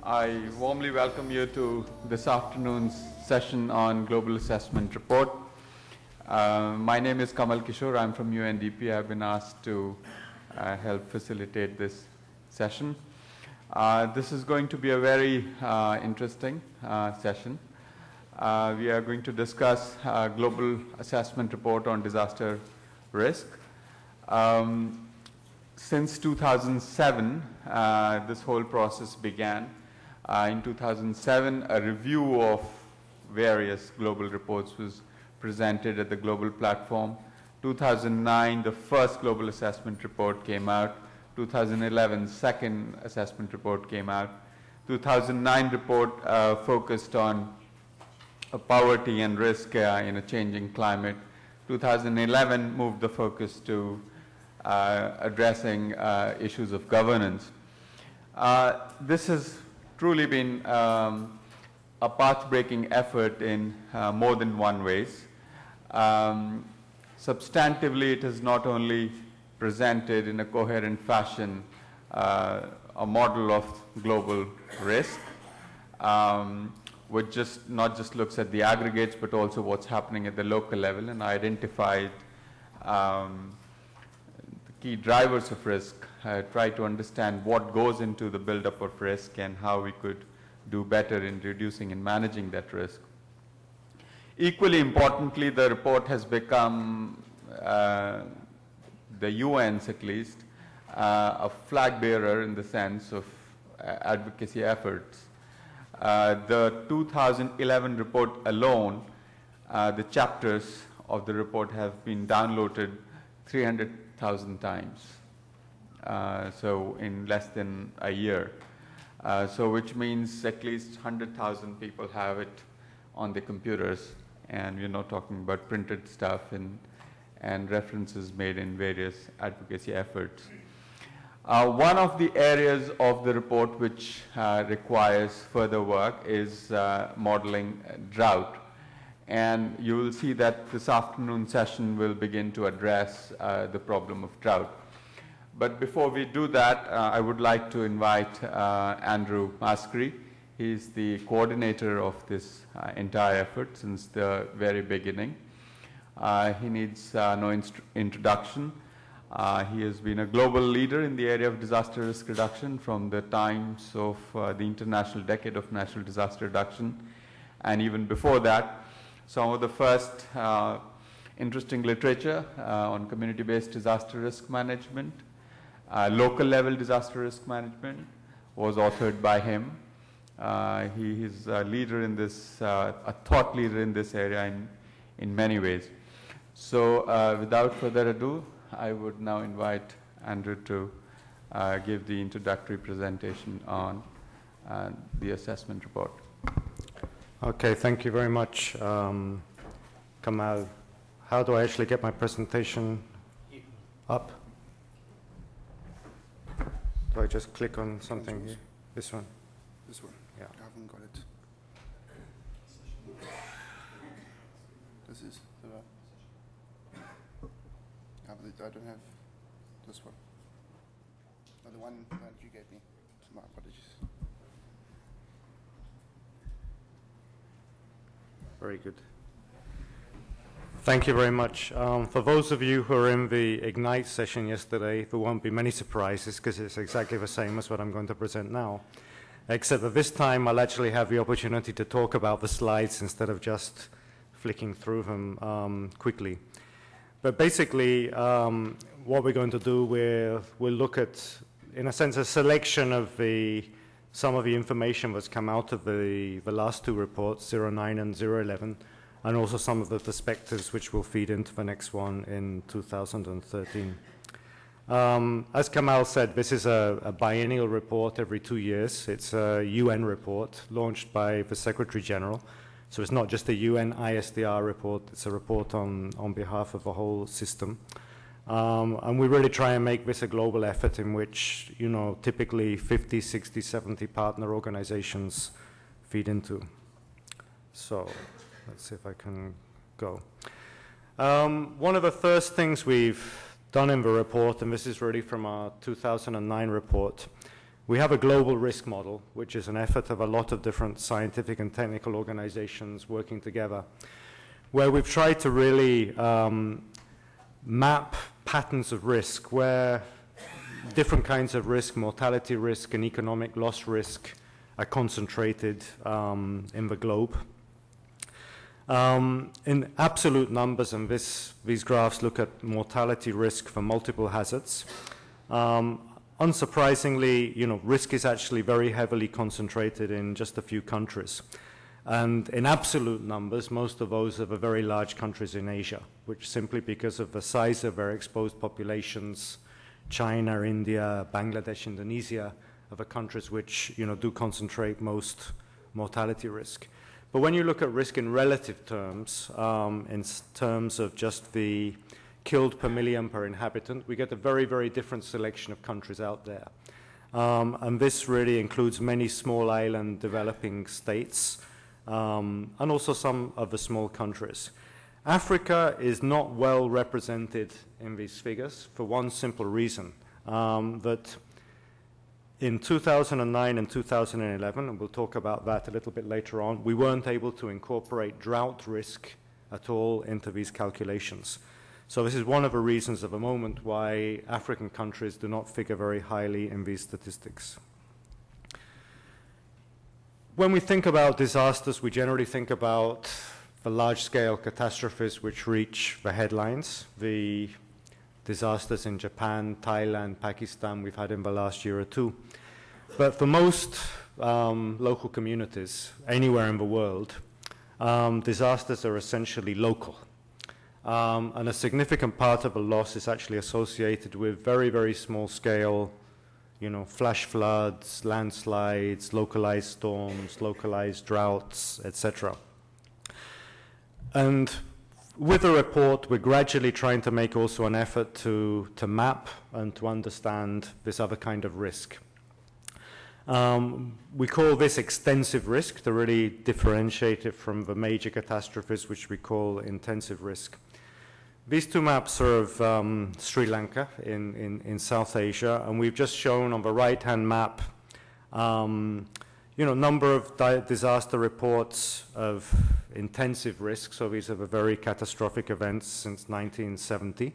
I warmly welcome you to this afternoon's session on Global Assessment Report. My name is Kamal Kishore. I'm from UNDP. I've been asked to help facilitate this session. This is going to be a very interesting session. We are going to discuss Global Assessment Report on Disaster Risk. Since 2007, this whole process began. In 2007, a review of various global reports was presented at the global platform. 2009, the first global assessment report came out. 2011, second assessment report came out. 2009 report focused on poverty and risk in a changing climate. 2011 moved the focus to addressing issues of governance. This has truly been a path-breaking effort in more than one ways. Substantively, it has not only presented in a coherent fashion a model of global risk, which not just looks at the aggregates, but also what's happening at the local level, and identified key drivers of risk, try to understand what goes into the buildup of risk and how we could do better in reducing and managing that risk. Equally importantly, the report has become, the UN's at least, a flag bearer in the sense of advocacy efforts. The 2011 report alone, the chapters of the report have been downloaded 300,000 times, so in less than a year. So which means at least 100,000 people have it on the computers, and we're not talking about printed stuff and references made in various advocacy efforts. One of the areas of the report which requires further work is modeling drought. And you will see that this afternoon session will begin to address the problem of drought. But before we do that, I would like to invite Andrew Maskry. He's the coordinator of this entire effort since the very beginning. He needs no introduction. He has been a global leader in the area of disaster risk reduction from the times of the International Decade of Natural Disaster Reduction, and even before that. Some of the first interesting literature on community-based disaster risk management, local level disaster risk management was authored by him. He is a leader in this, a thought leader in this area in many ways. So without further ado, I would now invite Andrew to give the introductory presentation on the assessment report. Okay, thank you very much, Kamal. How do I actually get my presentation up? Do I just click on something here? This one? This one? Yeah. I haven't got it. This is the I don't have this one. No, the one that you gave me. My apologies. Very good. Thank you very much. For those of you who were in the Ignite session yesterday, there won't be many surprises because it's exactly the same as what I'm going to present now, except that this time I'll actually have the opportunity to talk about the slides instead of just flicking through them quickly. But basically, what we're going to do, we'll look at, in a sense, a selection of some of the information that's come out of the last two reports, 09 and 011, and also some of the perspectives which will feed into the next one in 2013. As Kamal said, this is a biennial report every 2 years. It's a UN report launched by the Secretary General. So it's not just a UN ISDR report, it's a report on behalf of the whole system. And we really try and make this a global effort in which, you know, typically 50, 60, 70 partner organizations feed into. So let's see if I can go. One of the first things we've done in the report, and this is really from our 2009 report, We have a global risk model, which is an effort of a lot of different scientific and technical organizations working together, where we've tried to really map patterns of risk where different kinds of risk, mortality risk and economic loss risk, are concentrated in the globe. In absolute numbers, and these graphs look at mortality risk for multiple hazards. Unsurprisingly, risk is actually very heavily concentrated in just a few countries. And in absolute numbers, most of those are the very large countries in Asia, which simply because of the size of their exposed populations, China, India, Bangladesh, Indonesia, are the countries which do concentrate most mortality risk. But when you look at risk in relative terms, in terms of just the killed per million per inhabitant, we get a very, very different selection of countries out there. And this really includes many small island developing states, and also some of the small countries. Africa is not well represented in these figures for one simple reason, that in 2009 and 2011, and we'll talk about that a little bit later on, we weren't able to incorporate drought risk at all into these calculations. So this is one of the reasons at the moment why African countries do not figure very highly in these statistics. When we think about disasters, we generally think about the large-scale catastrophes which reach the headlines, the disasters in Japan, Thailand, Pakistan we've had in the last year or two. But for most local communities anywhere in the world, disasters are essentially local. And a significant part of the loss is actually associated with very, very small scale, flash floods, landslides, localized storms, localized droughts, etc. And with the report, we're gradually trying to make also an effort to map and to understand this other kind of risk. We call this extensive risk to really differentiate it from the major catastrophes, which we call intensive risk. These two maps are of Sri Lanka in South Asia, and we've just shown on the right-hand map, number of disaster reports of intensive risk. So these are the very catastrophic events since 1970,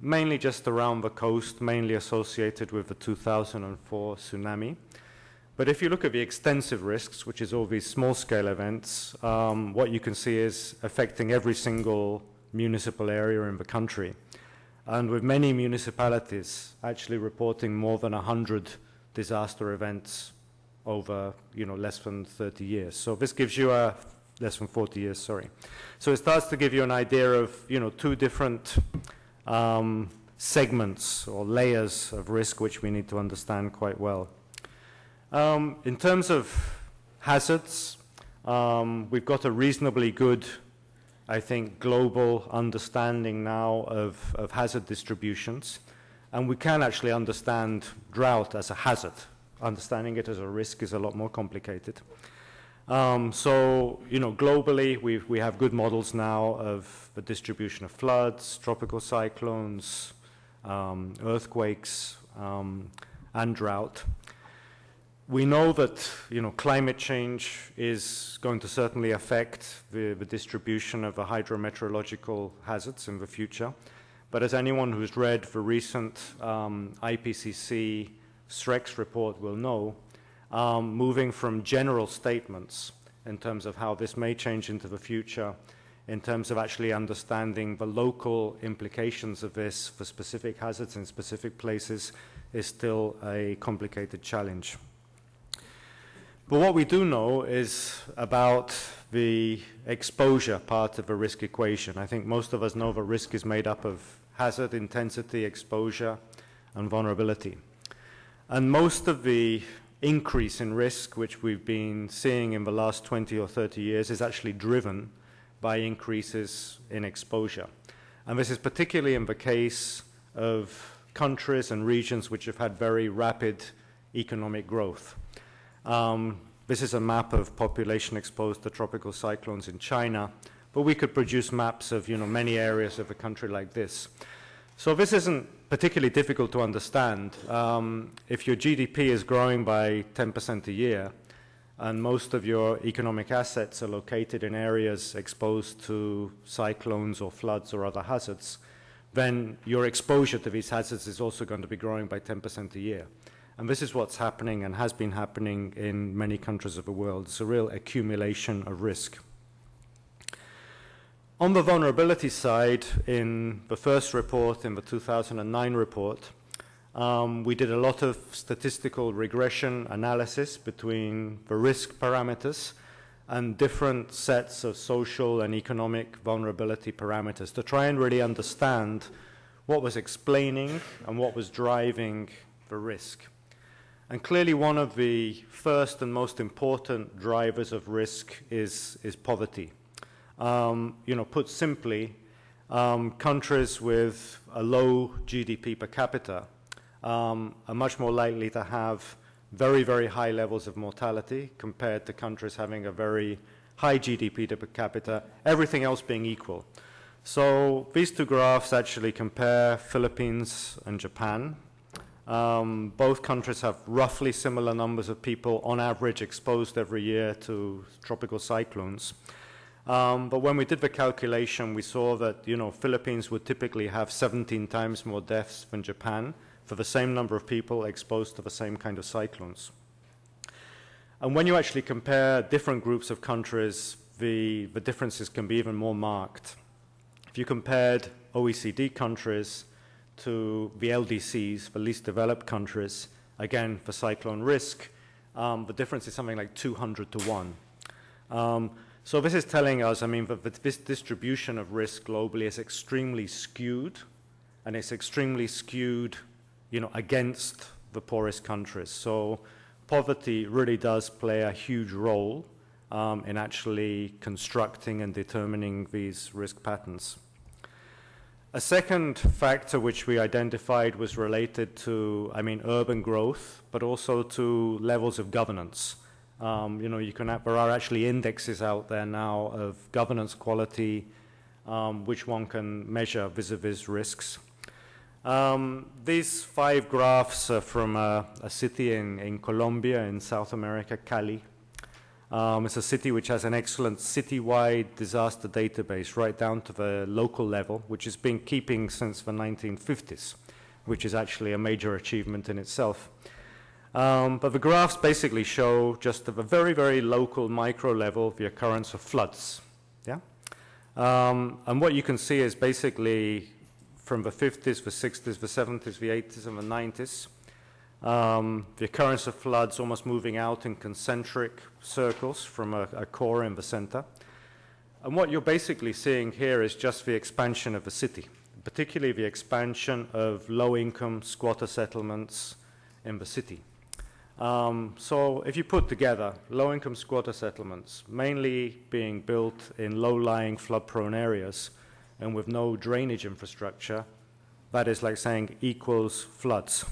mainly just around the coast, mainly associated with the 2004 tsunami. But if you look at the extensive risks, which is all these small-scale events, what you can see is affecting every single municipal area in the country. And with many municipalities actually reporting more than 100 disaster events over, less than 30 years. So this gives you less than 40 years, sorry. So it starts to give you an idea of, two different segments or layers of risk which we need to understand quite well. In terms of hazards, we've got a reasonably good, I think, global understanding now of hazard distributions. And we can actually understand drought as a hazard. Understanding it as a risk is a lot more complicated. Globally, we have good models now of the distribution of floods, tropical cyclones, earthquakes, and drought. We know that climate change is going to certainly affect the distribution of the hydrometeorological hazards in the future. But as anyone who's read the recent IPCC SREX report will know, moving from general statements in terms of how this may change into the future, in terms of actually understanding the local implications of this for specific hazards in specific places, is still a complicated challenge. But what we do know is about the exposure part of the risk equation. I think most of us know that risk is made up of hazard, intensity, exposure, and vulnerability. And most of the increase in risk, which we've been seeing in the last 20 or 30 years, is actually driven by increases in exposure. And this is particularly in the case of countries and regions which have had very rapid economic growth. This is a map of population exposed to tropical cyclones in China, but we could produce maps of many areas of a country like this. So this isn't particularly difficult to understand. If your GDP is growing by 10% a year, and most of your economic assets are located in areas exposed to cyclones or floods or other hazards, then your exposure to these hazards is also going to be growing by 10% a year. And this is what's happening and has been happening in many countries of the world. It's a real accumulation of risk. On the vulnerability side, in the first report, in the 2009 report, we did a lot of statistical regression analysis between the risk parameters and different sets of social and economic vulnerability parameters to try and really understand what was explaining and what was driving the risk. And clearly one of the first and most important drivers of risk is poverty. Put simply, countries with a low GDP per capita are much more likely to have very, very high levels of mortality compared to countries having a very high GDP per capita, everything else being equal. So these two graphs actually compare Philippines and Japan. Both countries have roughly similar numbers of people on average exposed every year to tropical cyclones. But when we did the calculation, we saw that, Philippines would typically have 17 times more deaths than Japan for the same number of people exposed to the same kind of cyclones. And when you actually compare different groups of countries, the differences can be even more marked. If you compared OECD countries to the LDCs, the least developed countries, again, for cyclone risk, the difference is something like 200 to 1. So this is telling us, that this distribution of risk globally is extremely skewed, and it's extremely skewed, against the poorest countries. So poverty really does play a huge role in actually constructing and determining these risk patterns. A second factor which we identified was related to, urban growth, but also to levels of governance. There are actually indexes out there now of governance quality, which one can measure vis-a-vis risks. These 5 graphs are from a city in Colombia, in South America, Cali. It's a city which has an excellent citywide disaster database right down to the local level, which has been keeping since the 1950s, which is actually a major achievement in itself. But the graphs basically show just at a very, very local micro level the occurrence of floods. Yeah? And what you can see is basically from the 50s, the 60s, the 70s, the 80s, and the 90s, the occurrence of floods almost moving out in concentric circles from a core in the center. And what you're basically seeing here is just the expansion of the city, particularly the expansion of low-income squatter settlements in the city. So if you put together low-income squatter settlements, mainly being built in low-lying flood-prone areas and with no drainage infrastructure, that is like saying equals floods.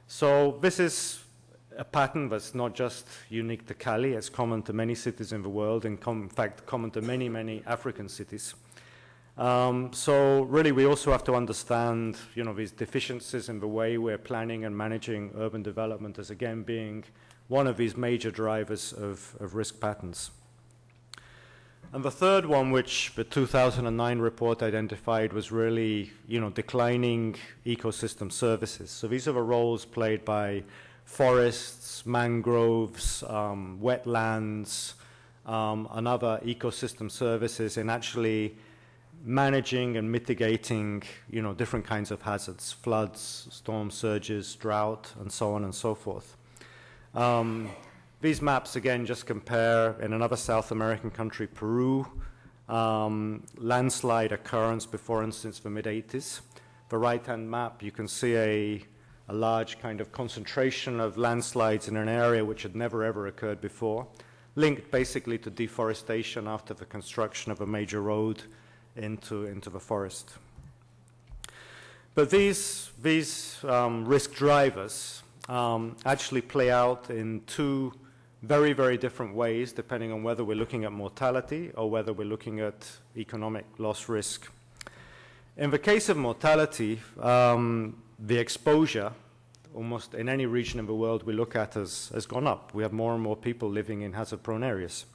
So this is a pattern that's not just unique to Cali, it's common to many cities in the world, and in fact common to many, many African cities. So really we also have to understand, these deficiencies in the way we're planning and managing urban development as again being one of these major drivers of risk patterns. And the third one, which the 2009 report identified, was really, declining ecosystem services. So these are the roles played by forests, mangroves, wetlands, and other ecosystem services in actually managing and mitigating, different kinds of hazards, floods, storm surges, drought, and so on and so forth. These maps, again, just compare in another South American country, Peru, landslide occurrence before and since the mid-80s. The right-hand map, you can see a large kind of concentration of landslides in an area which had never, ever occurred before, linked basically to deforestation after the construction of a major road into the forest. But these risk drivers actually play out in 2 very, very different ways, depending on whether we're looking at mortality or whether we're looking at economic loss risk. In the case of mortality, the exposure, almost in any region of the world we look at, has gone up. We have more and more people living in hazard-prone areas.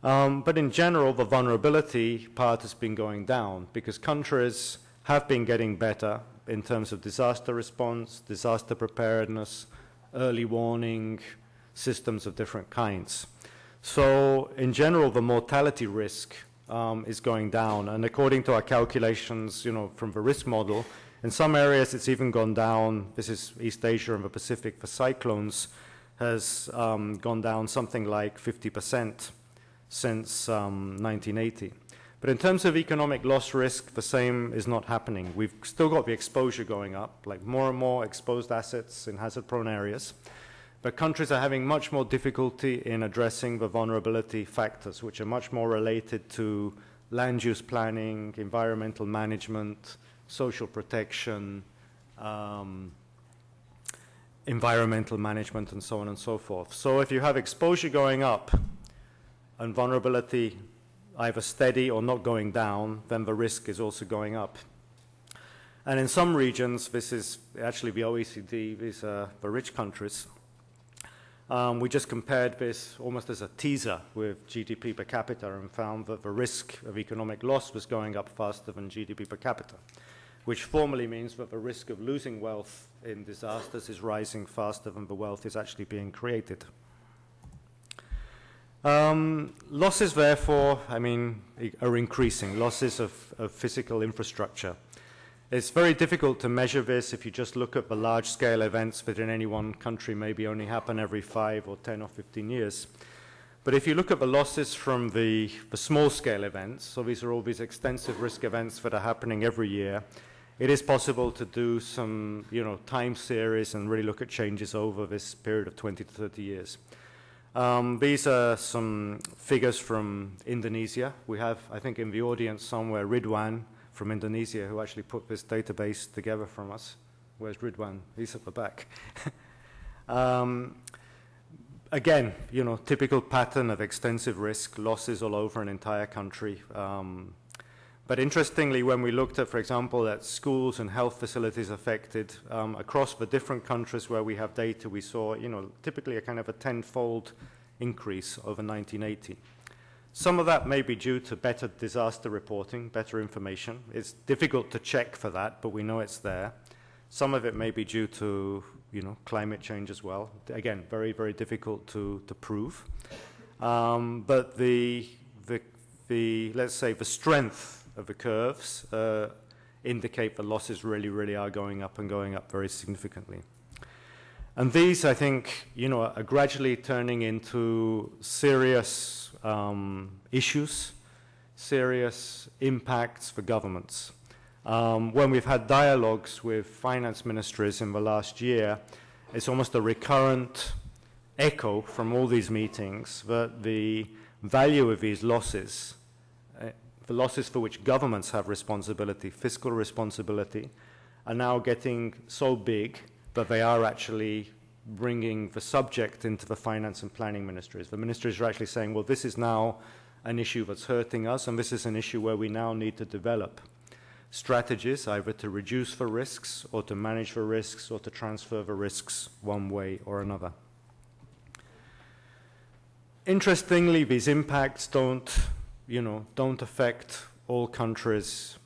But in general, the vulnerability part has been going down because countries have been getting better in terms of disaster response, disaster preparedness, early warning, systems of different kinds. So in general, the mortality risk is going down. And according to our calculations, from the risk model, in some areas it's even gone down. This is East Asia and the Pacific for cyclones, has gone down something like 50% since 1980. But in terms of economic loss risk, the same is not happening. We've still got the exposure going up, like more and more exposed assets in hazard-prone areas. But countries are having much more difficulty in addressing the vulnerability factors, which are much more related to land use planning, environmental management, social protection, environmental management, and so on and so forth. So if you have exposure going up and vulnerability either steady or not going down, then the risk is also going up. And in some regions, this is actually the OECD, these are the rich countries. We just compared this almost as a teaser with GDP per capita and found that the risk of economic loss was going up faster than GDP per capita, which formally means that the risk of losing wealth in disasters is rising faster than the wealth is actually being created. Losses, therefore, are increasing, losses of physical infrastructure. It's very difficult to measure this if you just look at the large-scale events that in any one country maybe only happen every 5 or 10 or 15 years. But if you look at the losses from the small-scale events, so these are all these extensive risk events that are happening every year, it is possible to do some time series and really look at changes over this period of 20 to 30 years. These are some figures from Indonesia. We have, I think, in the audience somewhere, Ridwan from Indonesia, who actually put this database together from us. Where's Ridwan? He's at the back. Again, typical pattern of extensive risk, losses all over an entire country. But interestingly, when we looked at, for example, at schools and health facilities affected across the different countries where we have data, we saw, typically a kind of a 10-fold increase over 1980. Some of that may be due to better disaster reporting, better information. It's difficult to check for that, but we know it's there. Some of it may be due to, climate change as well. Again, very, very difficult to prove. But let's say the strength of the curves indicate the losses really, really are going up and going up very significantly. And these, I think, are gradually turning into serious issues, serious impacts for governments. When we've had dialogues with finance ministries in the last year, it's almost a recurrent echo from all these meetings that the value of these losses, the losses for which governments have responsibility, fiscal responsibility, are now getting so big that they are actually bringing the subject into the finance and planning ministries. The ministries are actually saying, well, this is now an issue that's hurting us, and this is an issue where we now need to develop strategies either to reduce the risks or to manage the risks or to transfer the risks one way or another. Interestingly, these impacts don't affect all countries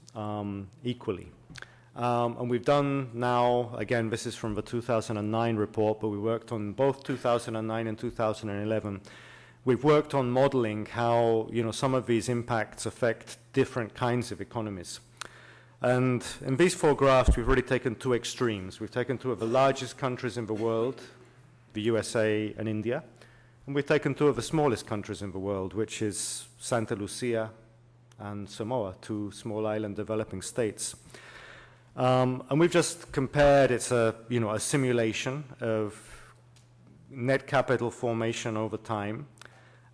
equally. And we've done now, again, this is from the 2009 report, but we worked on both 2009 and 2011. We've worked on modeling how, some of these impacts affect different kinds of economies. And in these 4 graphs, we've really taken 2 extremes. We've taken 2 of the largest countries in the world, the USA and India, and we've taken 2 of the smallest countries in the world, which is Santa Lucia and Samoa, 2 small island developing states. And we've just compared, it's a simulation of net capital formation over time,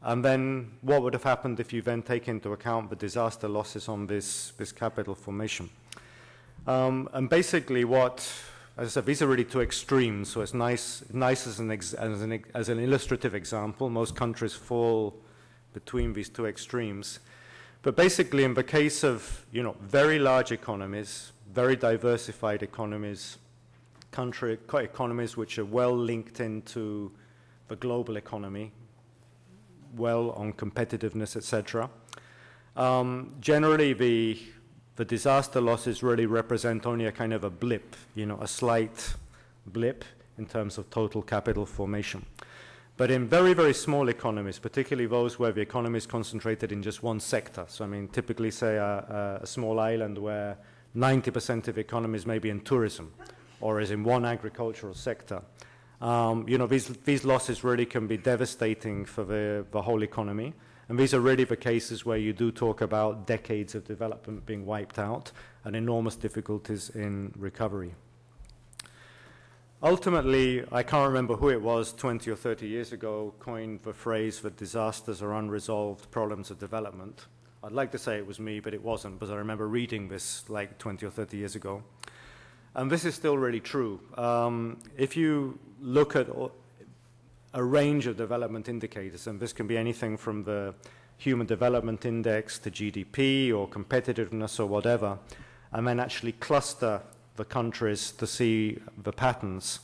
and then what would have happened if you then take into account the disaster losses on this capital formation. And basically as I said, these are really 2 extremes, so it's nice as an illustrative example. Most countries fall between these 2 extremes. But basically, in the case of, you know, very large economies, very diversified economies, economies which are well linked into the global economy, well on competitiveness, etc. Generally, the disaster losses really represent only a kind of a blip, you know, a slight blip in terms of total capital formation. But in very, very small economies, particularly those where the economy is concentrated in just one sector, so I mean, typically say a small island where 90% of the economy is maybe in tourism or is in one agricultural sector, you know, these losses really can be devastating for the whole economy. And these are really the cases where you do talk about decades of development being wiped out and enormous difficulties in recovery. Ultimately, I can't remember who it was 20 or 30 years ago coined the phrase that disasters are unresolved problems of development. I'd like to say it was me, but it wasn't, because I remember reading this like 20 or 30 years ago. And this is still really true. If you look at a range of development indicators, and this can be anything from the Human Development Index to GDP or competitiveness or whatever, and then actually cluster the countries to see the patterns.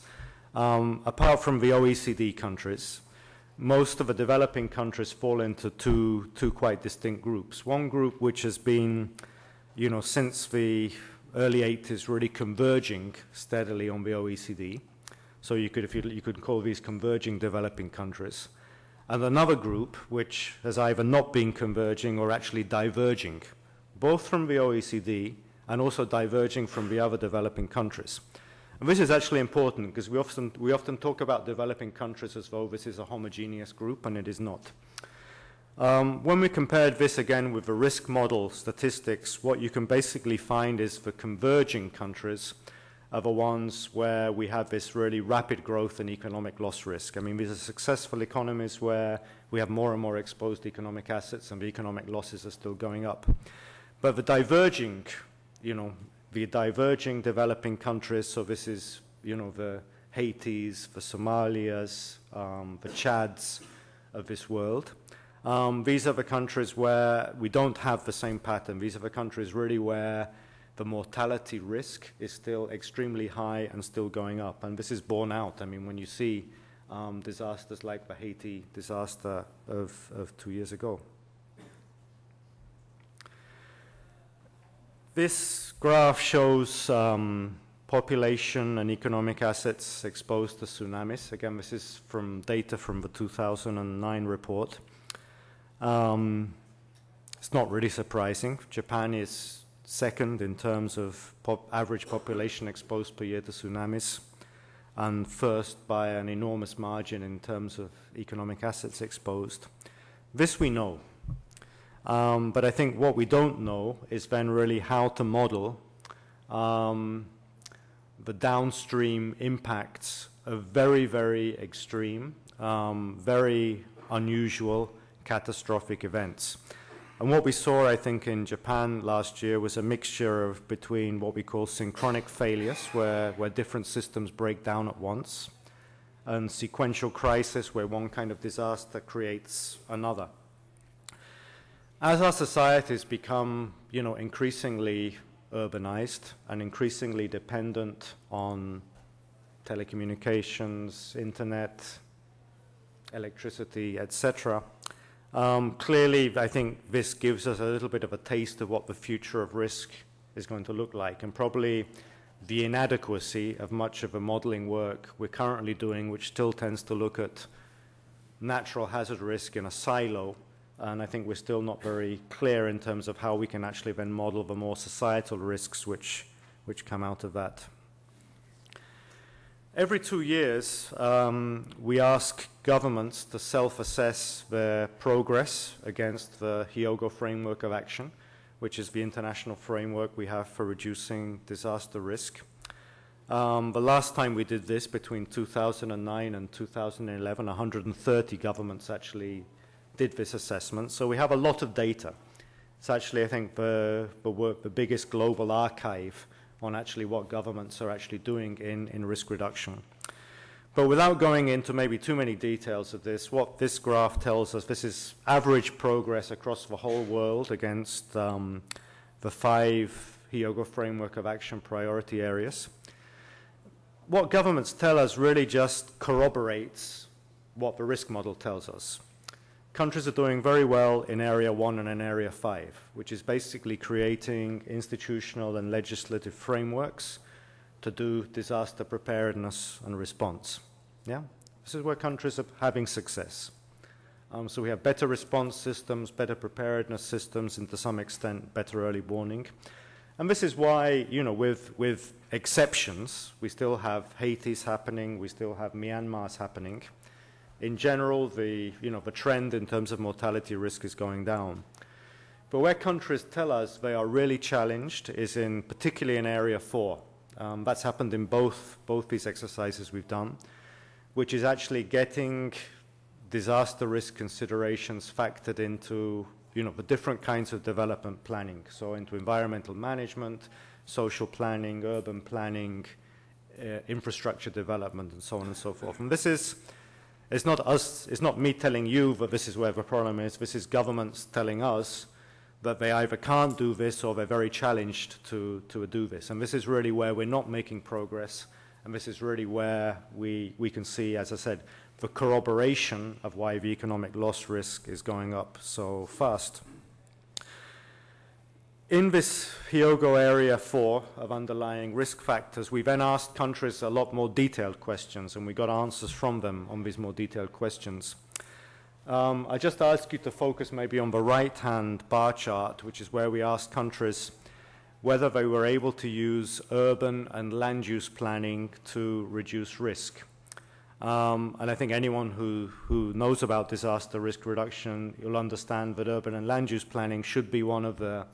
Apart from the OECD countries, most of the developing countries fall into two quite distinct groups. One group which has been, you know, since the early 80s really converging steadily on the OECD. So you could call these converging developing countries. And another group which has either not been converging or actually diverging, both from the OECD and also diverging from the other developing countries. And this is actually important because we often talk about developing countries as though this is a homogeneous group, and it is not. When we compared this again with the risk model statistics, what you can basically find is the converging countries are the ones where we have this really rapid growth in economic loss risk. I mean, these are successful economies where we have more and more exposed economic assets and the economic losses are still going up. But the diverging, you know, the diverging developing countries, so this is, you know, the Haitis, the Somalias, the Chads of this world. These are the countries where we don't have the same pattern. These are the countries really where the mortality risk is still extremely high and still going up. And this is borne out. I mean, when you see disasters like the Haiti disaster of 2 years ago. This graph shows population and economic assets exposed to tsunamis. Again, this is from data from the 2009 report. It's not really surprising. Japan is second in terms of average population exposed per year to tsunamis, and first by an enormous margin in terms of economic assets exposed. This we know. But I think what we don't know is then really how to model the downstream impacts of very, very extreme, very unusual, catastrophic events. And what we saw, I think, in Japan last year was a mixture of between what we call synchronic failures, where different systems break down at once, and sequential crisis, where one kind of disaster creates another. As our societies become, you know, increasingly urbanized and increasingly dependent on telecommunications, internet, electricity, etc., clearly, I think this gives us a little bit of a taste of what the future of risk is going to look like, and probably the inadequacy of much of the modeling work we're currently doing, which still tends to look at natural hazard risk in a silo. And I think we're still not very clear in terms of how we can actually then model the more societal risks which come out of that. Every 2 years, we ask governments to self-assess their progress against the Hyogo Framework of Action, which is the international framework we have for reducing disaster risk. The last time we did this, between 2009 and 2011, 130 governments actually did this assessment. So we have a lot of data. It's actually, I think, the biggest global archive on actually what governments are actually doing in risk reduction. But without going into maybe too many details of this, what this graph tells us, this is average progress across the whole world against the 5 Hyogo Framework of Action priority areas. What governments tell us really just corroborates what the risk model tells us. Countries are doing very well in Area 1 and in Area 5, which is basically creating institutional and legislative frameworks to do disaster preparedness and response. Yeah? This is where countries are having success. So we have better response systems, better preparedness systems, and to some extent, better early warning. And this is why, you know, with exceptions, we still have Haiti's happening, we still have Myanmar's happening. In general, the trend in terms of mortality risk is going down. But where countries tell us they are really challenged is particularly in Area 4. That's happened in both these exercises we've done, which is actually getting disaster risk considerations factored into the different kinds of development planning, so into environmental management, social planning, urban planning, infrastructure development, and so on and so forth. And this is, it's not me telling you that this is where the problem is, this is governments telling us that they either can't do this or they're very challenged to do this. And this is really where we're not making progress, and this is really where we can see, as I said, the corroboration of why the economic loss risk is going up so fast. In this Hyogo Area 4 of underlying risk factors, we then asked countries a lot more detailed questions, and we got answers from them on these more detailed questions. I just ask you to focus maybe on the right-hand bar chart, which is where we asked countries whether they were able to use urban and land use planning to reduce risk. And I think anyone who knows about disaster risk reduction, you'll understand that urban and land use planning should be one of the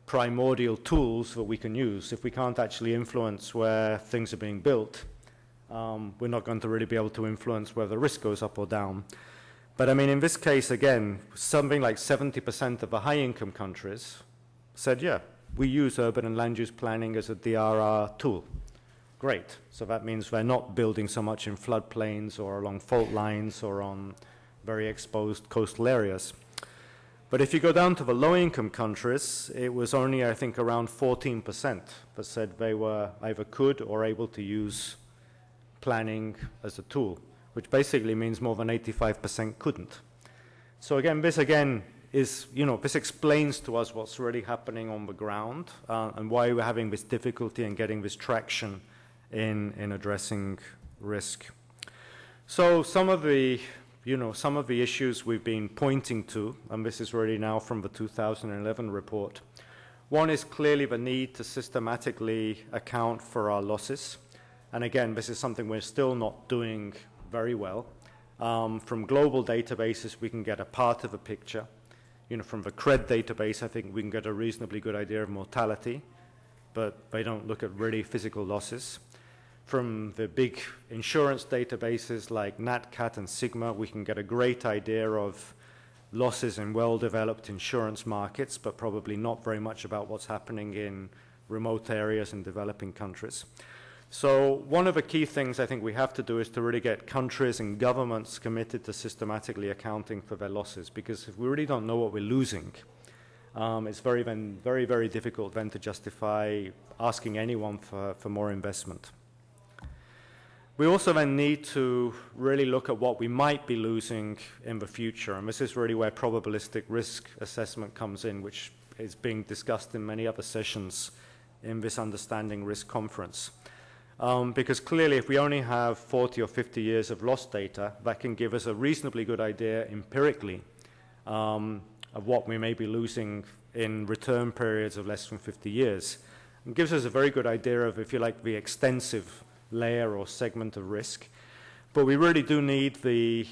primordial tools that we can use. If we can't actually influence where things are being built, we're not going to really be able to influence whether the risk goes up or down. But I mean, in this case, again, something like 70% of the high-income countries said, yeah, we use urban and land use planning as a DRR tool. Great. So that means they're not building so much in floodplains or along fault lines or on very exposed coastal areas. But if you go down to the low-income countries, it was only, I think, around 14% that said they were either could or able to use planning as a tool, which basically means more than 85% couldn't. So again, this is, this explains to us what's really happening on the ground and why we're having this difficulty in getting this traction in addressing risk. So some of the issues we've been pointing to, and this is really now from the 2011 report, one is clearly the need to systematically account for our losses. And again, this is something we're still not doing very well. From global databases, we can get a part of a picture. From the CRED database, I think we can get a reasonably good idea of mortality, but they don't look at really physical losses. From the big insurance databases like NatCat and Sigma, we can get a great idea of losses in well-developed insurance markets, but probably not very much about what's happening in remote areas in developing countries. So one of the key things I think we have to do is to really get countries and governments committed to systematically accounting for their losses, because if we really don't know what we're losing, it's very, very difficult then to justify asking anyone for more investment. We also then need to really look at what we might be losing in the future, and this is really where probabilistic risk assessment comes in, which is being discussed in many other sessions in this Understanding Risk conference. Because clearly, if we only have 40 or 50 years of loss data, that can give us a reasonably good idea empirically of what we may be losing in return periods of less than 50 years. It gives us a very good idea of, if you like, the extensive layer or segment of risk. But we really do need the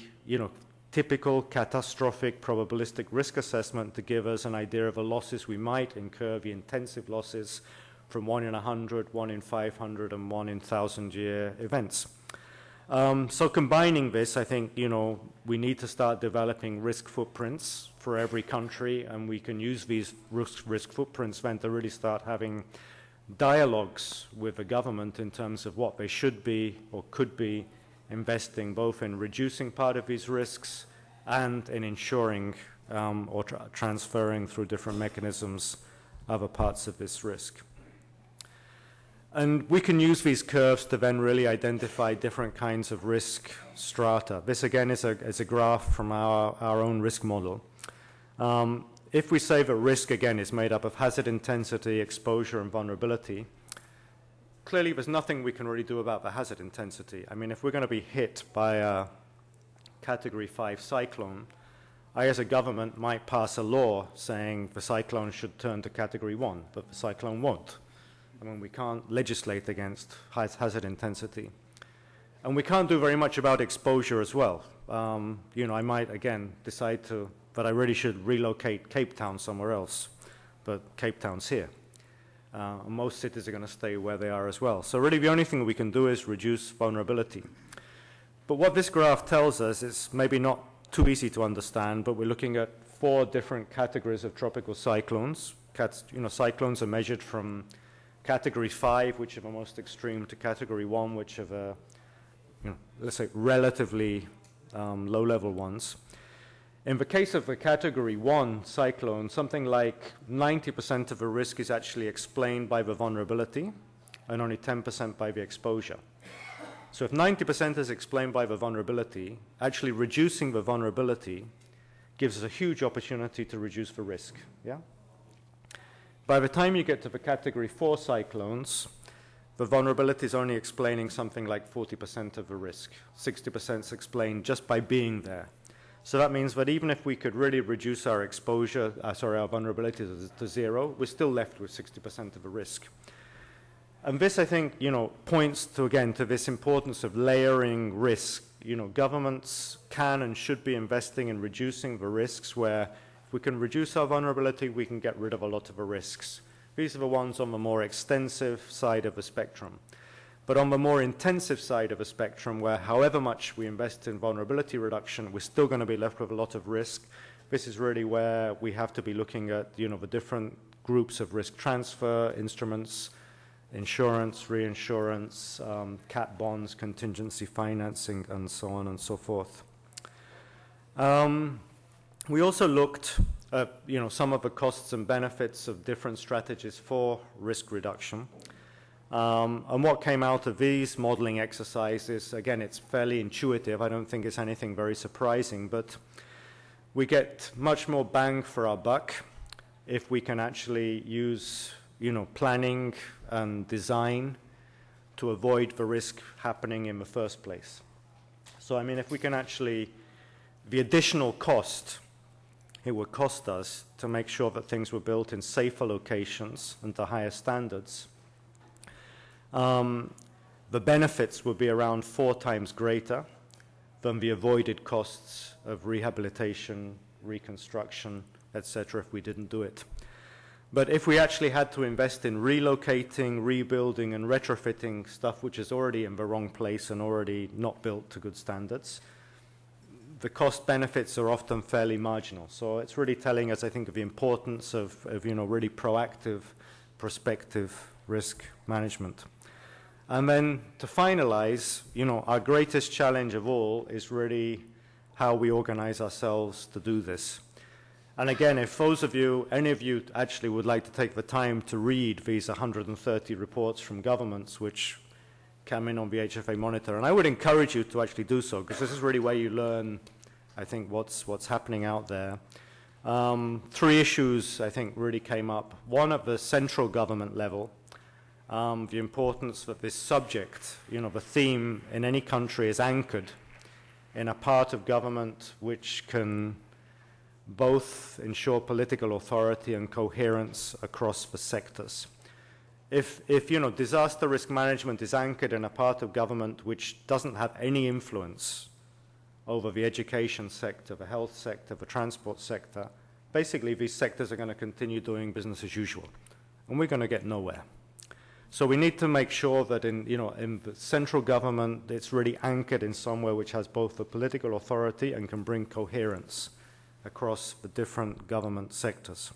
typical catastrophic probabilistic risk assessment to give us an idea of the losses we might incur, the intensive losses from 1 in 100, 1 in 500, and 1 in 1,000-year events. So combining this, I think, we need to start developing risk footprints for every country, and we can use these risk footprints then to really start having dialogues with the government in terms of what they should be or could be investing both in reducing part of these risks and in insuring or transferring through different mechanisms other parts of this risk. And we can use these curves to then really identify different kinds of risk strata. This again is a graph from our own risk model. If we say that risk again is made up of hazard intensity, exposure, and vulnerability, clearly there's nothing we can really do about the hazard intensity. I mean, if we're going to be hit by a Category 5 cyclone, I as a government might pass a law saying the cyclone should turn to Category 1, but the cyclone won't. I mean, we can't legislate against hazard intensity. And we can't do very much about exposure as well. I might, again, decide that I really should relocate Cape Town somewhere else, but Cape Town's here. And most cities are going to stay where they are as well. So really the only thing we can do is reduce vulnerability. But what this graph tells us is maybe not too easy to understand, but we're looking at 4 different categories of tropical cyclones. Cyclones are measured from Category 5, which are the most extreme, to Category 1, which are the, let's say, relatively low-level ones. In the case of the Category 1 cyclone, something like 90% of the risk is actually explained by the vulnerability and only 10% by the exposure. So if 90% is explained by the vulnerability, actually reducing the vulnerability gives us a huge opportunity to reduce the risk. Yeah? By the time you get to the Category 4 cyclones, the vulnerability is only explaining something like 40% of the risk. 60% is explained just by being there. So that means that even if we could really reduce our exposure, our vulnerability to 0, we're still left with 60% of the risk. And this, I think, points to, again, to this importance of layering risk. Governments can and should be investing in reducing the risks where if we can reduce our vulnerability, we can get rid of a lot of the risks. These are the ones on the more extensive side of the spectrum. But on the more intensive side of the spectrum, where however much we invest in vulnerability reduction, we're still going to be left with a lot of risk. This is really where we have to be looking at, the different groups of risk transfer instruments, insurance, reinsurance, cat bonds, contingency financing, and so on and so forth. We also looked at, some of the costs and benefits of different strategies for risk reduction. And what came out of these modeling exercises, again, it's fairly intuitive. I don't think it's anything very surprising, but we get much more bang for our buck if we can actually use, planning and design to avoid the risk happening in the first place. So, I mean, if we can actually, the additional cost it would cost us to make sure that things were built in safer locations and to higher standards, the benefits would be around 4 times greater than the avoided costs of rehabilitation, reconstruction, etc., if we didn't do it. But if we actually had to invest in relocating, rebuilding, and retrofitting stuff which is already in the wrong place and already not built to good standards, the cost benefits are often fairly marginal. So it's really telling us, I think, of the importance of really proactive, prospective risk management. And then to finalize, our greatest challenge of all is really how we organize ourselves to do this. And again, if any of you actually would like to take the time to read these 130 reports from governments which come in on the HFA Monitor, and I would encourage you to actually do so, because this is really where you learn, I think, what's happening out there. 3 issues, I think, really came up. One, at the central government level, the importance that this subject, the theme in any country is anchored in a part of government which can both ensure political authority and coherence across the sectors. If disaster risk management is anchored in a part of government which doesn't have any influence over the education sector, the health sector, the transport sector, basically these sectors are going to continue doing business as usual, and we're going to get nowhere. So we need to make sure that in the central government, it's really anchored in somewhere which has both the political authority and can bring coherence across the different government sectors.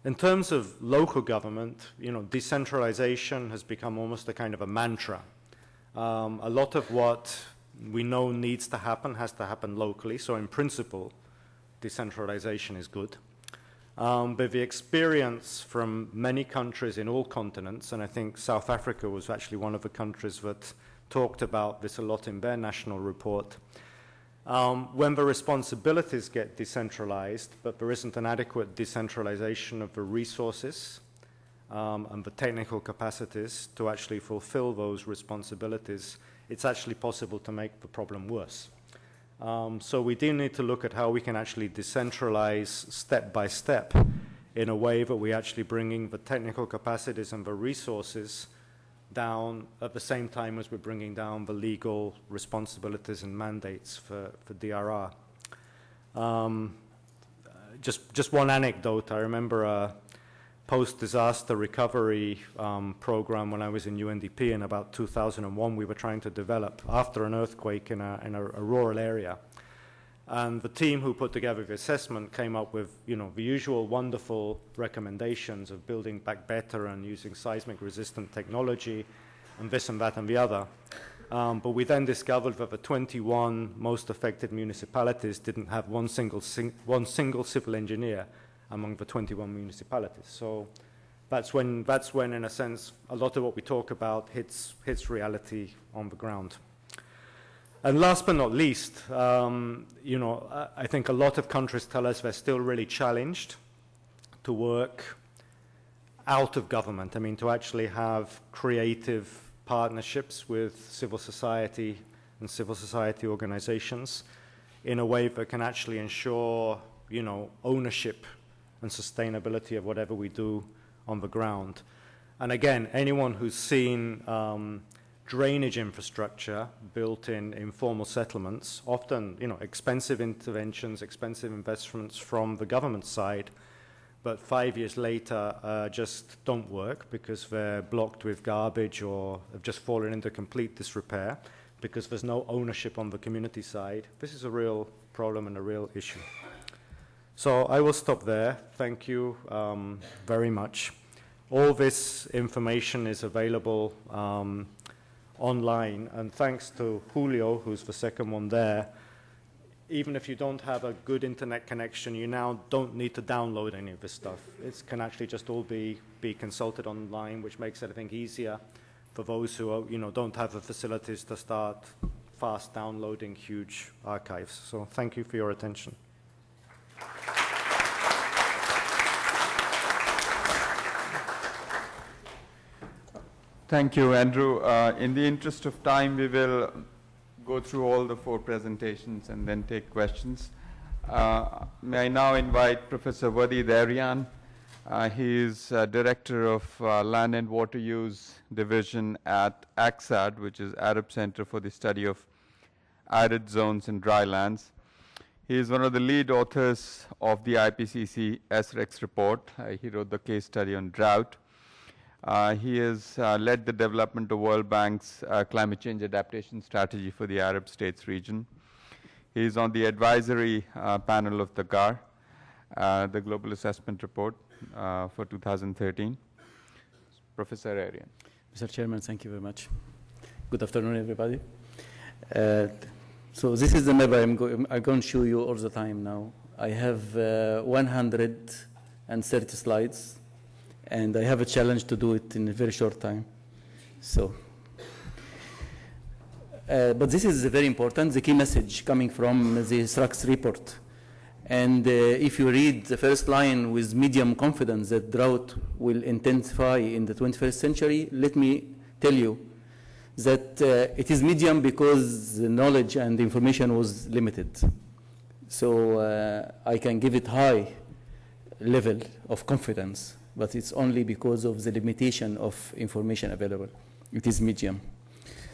In terms of local government, decentralization has become almost a kind of a mantra. A lot of what we know needs to happen, has to happen locally. So in principle, decentralization is good. But the experience from many countries in all continents, and I think South Africa was actually one of the countries that talked about this a lot in their national report, when the responsibilities get decentralized, but there isn't an adequate decentralization of the resources and the technical capacities to actually fulfill those responsibilities, it's actually possible to make the problem worse. So we do need to look at how we can actually decentralize step by step in a way that we actually bringing the technical capacities and the resources down at the same time as we're bringing down the legal responsibilities and mandates for DRR. Just one anecdote. I remember a post-disaster recovery program when I was in UNDP in about 2001 we were trying to develop after an earthquake in a rural area. And the team who put together the assessment came up with, the usual wonderful recommendations of building back better and using seismic-resistant technology and this and that and the other. But we then discovered that the 21 most affected municipalities didn't have one single civil engineer among the 21 municipalities. So that's when, in a sense, a lot of what we talk about hits reality on the ground. And last but not least, I think a lot of countries tell us they're still really challenged to work out of government. I mean, to actually have creative partnerships with civil society and civil society organizations in a way that can actually ensure, ownership and sustainability of whatever we do on the ground. And again, anyone who's seen drainage infrastructure built in informal settlements, often, expensive interventions, expensive investments from the government side, but 5 years later just don't work because they're blocked with garbage or have just fallen into complete disrepair because there's no ownership on the community side. This is a real problem and a real issue. So I will stop there. Thank you very much. All this information is available online, and thanks to Julio, who's the second one there, even if you don't have a good internet connection, you now don't need to download any of this stuff. It can actually just all be consulted online, which makes everything easier for those who don't have the facilities to start fast downloading huge archives. So thank you for your attention. Thank you, Andrew. In the interest of time, we will go through all the 4 presentations and then take questions. May I now invite Professor Wadid Aryan. He is Director of Land and Water Use Division at ACSAD, which is Arab Center for the Study of Arid Zones and Drylands. He is one of the lead authors of the IPCC SREX report. He wrote the case study on drought. He has led the development of World Bank's climate change adaptation strategy for the Arab states region. He is on the advisory panel of the GAR, the Global Assessment Report for 2013. Professor Aryan. Mr. Chairman, thank you very much. Good afternoon, everybody. So this is the map I'm going to show you all the time now. I have 130 slides. And I have a challenge to do it in a very short time. So, but this is very important, the key message coming from the SREX report. And if you read the first line with medium confidence that drought will intensify in the 21st century, let me tell you that it is medium because the knowledge and the information was limited. So I can give it high level of confidence, but it's only because of the limitation of information available. It is medium.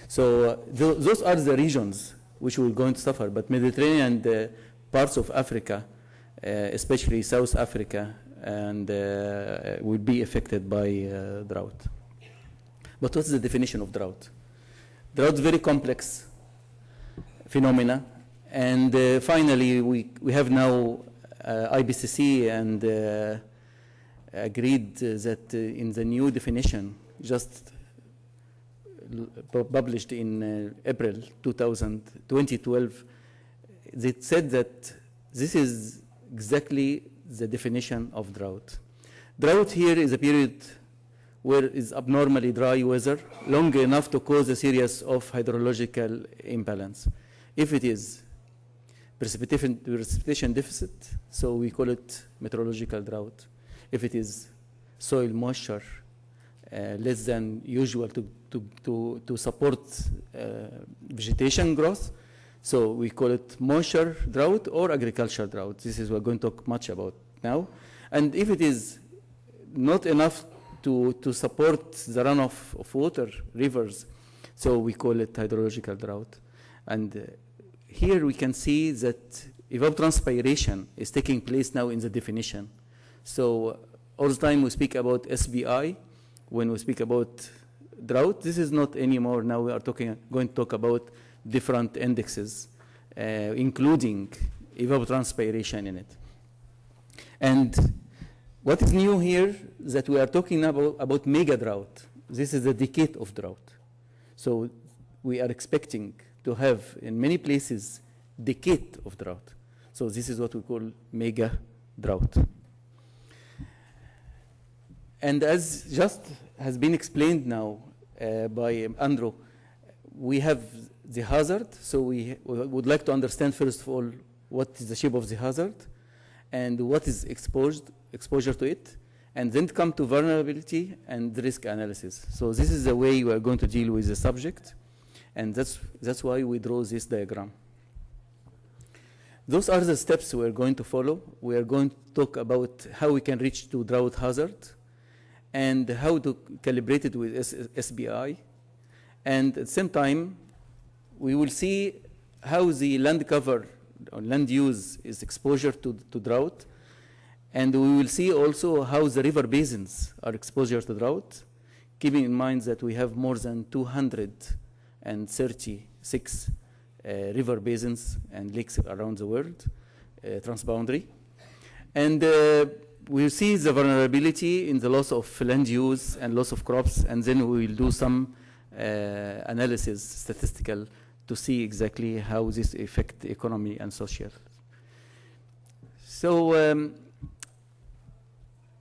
So those are the regions which will going to suffer, but Mediterranean and parts of Africa, especially South Africa, and will be affected by drought. But what's the definition of drought? Drought is very complex phenomena, and finally we have now IPCC and agreed that in the new definition, just published in April 2012, they said that this is exactly the definition of drought. Drought here is a period where is abnormally dry weather, long enough to cause a series of hydrological imbalance. If it is precipitation deficit, so we call it meteorological drought. If it is soil moisture less than usual to support vegetation growth, so we call it moisture drought or agricultural drought. This is what we're going to talk much about now. And if it is not enough to support the runoff of water, rivers, so we call it hydrological drought. And here we can see that evapotranspiration is taking place now in the definition. So all the time we speak about SBI, when we speak about drought, this is not anymore. Now we are going to talk about different indexes, including evapotranspiration in it. And what is new here is that we are talking about mega drought. This is a decade of drought. So we are expecting to have, in many places, decade of drought. So this is what we call mega drought. And as just has been explained now by Andrew, we have the hazard. So we would like to understand, first of all, what is the shape of the hazard and what is exposure to it, and then come to vulnerability and risk analysis. So this is the way we are going to deal with the subject, and that's why we draw this diagram. Those are the steps we are going to follow. We are going to talk about how we can reach to drought hazard and how to calibrate it with SBI. And at the same time, we will see how the land cover or land use is exposure to drought. And we will see also how the river basins are exposure to drought, keeping in mind that we have more than 236 river basins and lakes around the world, transboundary. And we'll see the vulnerability in the loss of land use and loss of crops, and then we will do some analysis, statistical, to see exactly how this affects the economy and social. So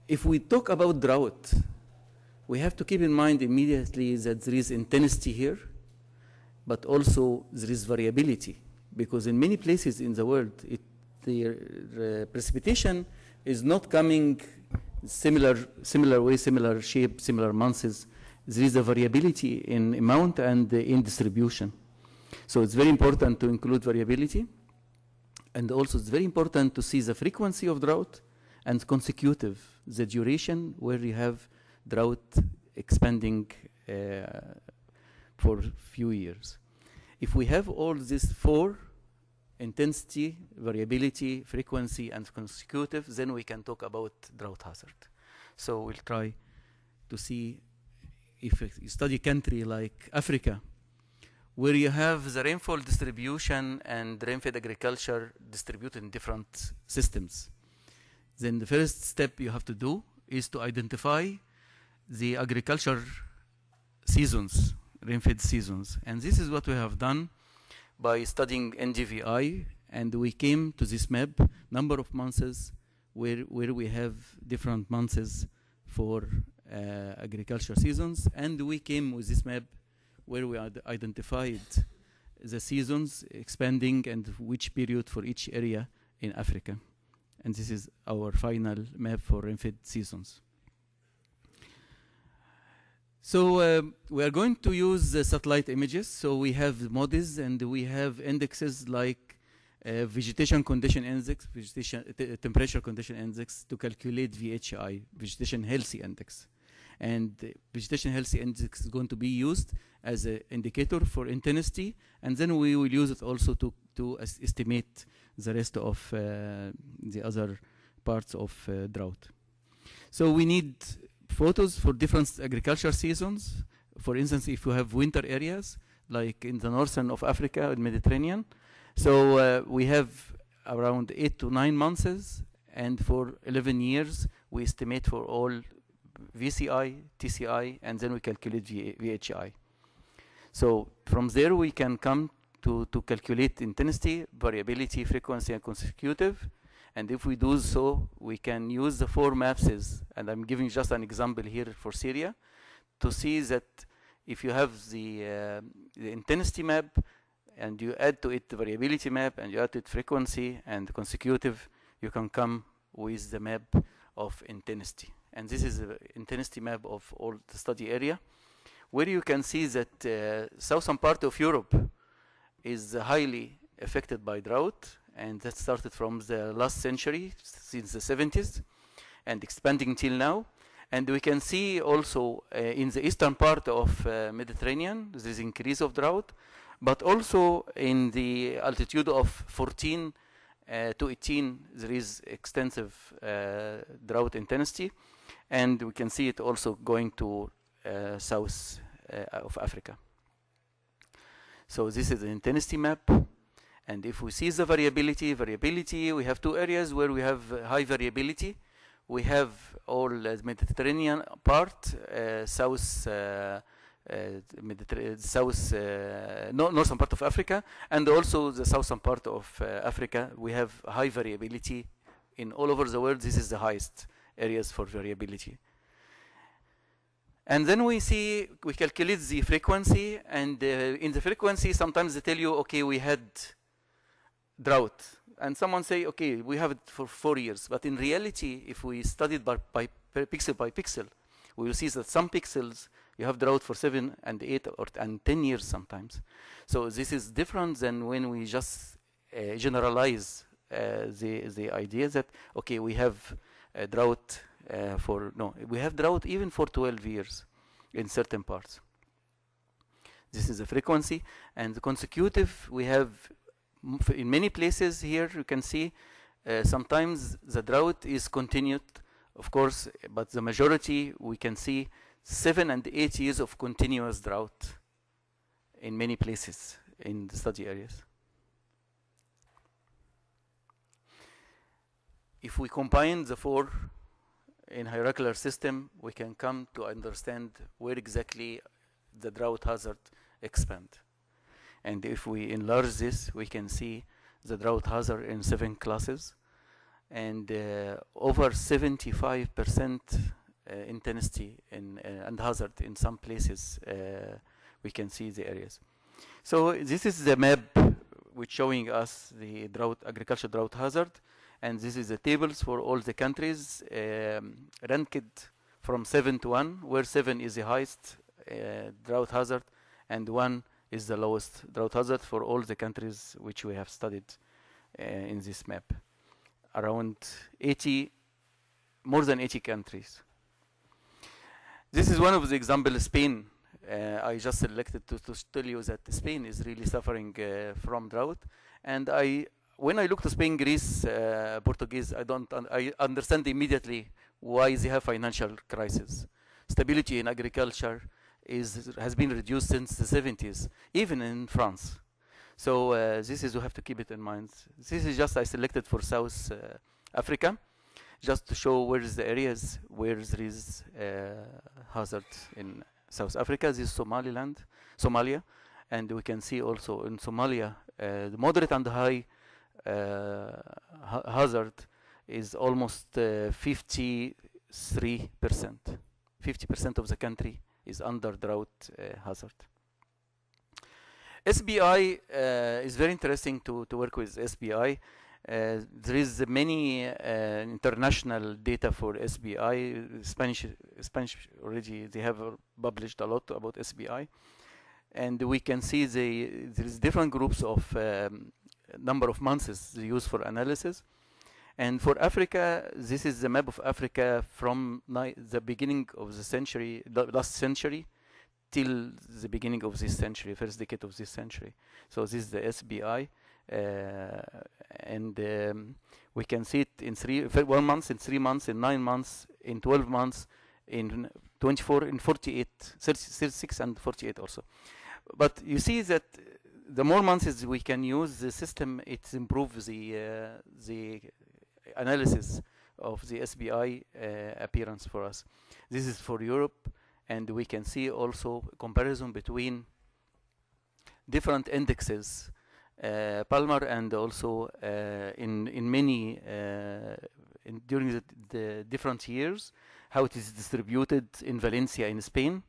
if we talk about drought, we have to keep in mind immediately that there is intensity here, but also there is variability, because in many places in the world, the precipitation is not coming similar way, similar shape, similar months. There is a variability in amount and in distribution. So it's very important to include variability. And also it's very important to see the frequency of drought and consecutive, the duration where you have drought expanding for a few years. If we have all these four, intensity, variability, frequency, and consecutive, then we can talk about drought hazard. So we'll try to see if you study country like Africa, where you have the rainfall distribution and rainfed agriculture distributed in different systems. Then the first step you have to do is to identify the agriculture seasons, rainfed seasons. And this is what we have done by studying NGVI, and we came to this map, number of months where we have different months for agriculture seasons, and we came with this map where we identified the seasons expanding and which period for each area in Africa. And this is our final map for rainfed seasons. So we are going to use satellite images. So we have models and we have indexes like vegetation condition index, temperature condition index to calculate VHI, vegetation healthy index. And vegetation healthy index is going to be used as an indicator for intensity, and then we will use it also to estimate the rest of the other parts of drought. So we need photos for different agriculture seasons. For instance, if you have winter areas, like in the northern of Africa, Mediterranean, so we have around 8 to 9 months, and for 11 years, we estimate for all VCI, TCI, and then we calculate VHI. So from there we can come to calculate intensity, variability, frequency, and consecutive. And if we do so, we can use the 4 maps, and I'm giving just an example here for Syria, to see that if you have the intensity map, and you add to it the variability map, and you add to it frequency and consecutive, you can come with the map of intensity. And this is the intensity map of all the study area, where you can see that southern part of Europe is highly affected by drought, and that started from the last century, since the 70s, and expanding till now. And we can see also in the eastern part of Mediterranean, there is increase of drought, but also in the altitude of 14 to 18, there is extensive drought intensity, and we can see it also going to south of Africa. So this is the intensity map, and if we see the variability, we have 2 areas where we have high variability. We have all the Mediterranean part, northern part of Africa, and also the southern part of Africa. We have high variability in all over the world. This is the highest areas for variability. And then we calculate the frequency, and in the frequency, sometimes they tell you, okay, we had drought. And someone say, okay, we have it for 4 years. But in reality, if we study it by pixel, we will see that some pixels, you have drought for 7 and 8 and 10 years sometimes. So this is different than when we just generalize the idea that, okay, we have a drought we have drought even for 12 years in certain parts. This is the frequency. And the consecutive, we have in many places here, you can see sometimes the drought is continued, of course, but the majority, we can see 7 and 8 years of continuous drought in many places in the study areas. If we combine the 4 in hierarchical system, we can come to understand where exactly the drought hazard expand. And if we enlarge this, we can see the drought hazard in 7 classes, and over 75% intensity and hazard in some places. We can see the areas. So this is the map which showing us the agricultural drought hazard, and this is the tables for all the countries ranked from 7 to 1, where 7 is the highest drought hazard and 1 is the lowest drought hazard for all the countries which we have studied in this map. Around 80, more than 80 countries. This is one of the examples, Spain. I just selected to tell you that Spain is really suffering from drought. And when I look to Spain, Greece, Portuguese, I understand immediately why they have financial crisis. Stability in agriculture has been reduced since the 70s, even in France. So this is, we have to keep it in mind. This is just I selected for South Africa, just to show where is the areas where there is hazard in South Africa. This is Somalia, and we can see also in Somalia the moderate and high hazard is almost 53%. 50% of the country is under drought hazard. SBI is very interesting to work with SBI. There is many international data for SBI. Spanish already, they have published a lot about SBI. And we can see there is different groups of number of months they use for analysis. And for Africa, this is the map of Africa from the beginning of the century, last century, till the beginning of this century, first decade of this century. So this is the SBI, and we can see it in 1 month, in 3 months, in 9 months, in 12 months, in 24, in 48, 36 and 48 also. But you see that the more months we can use the system, it improves the analysis of the SBI appearance for us. This is for Europe, and we can see also comparison between different indexes, Palmer, and also in many during the different years, how it is distributed in Valencia in Spain,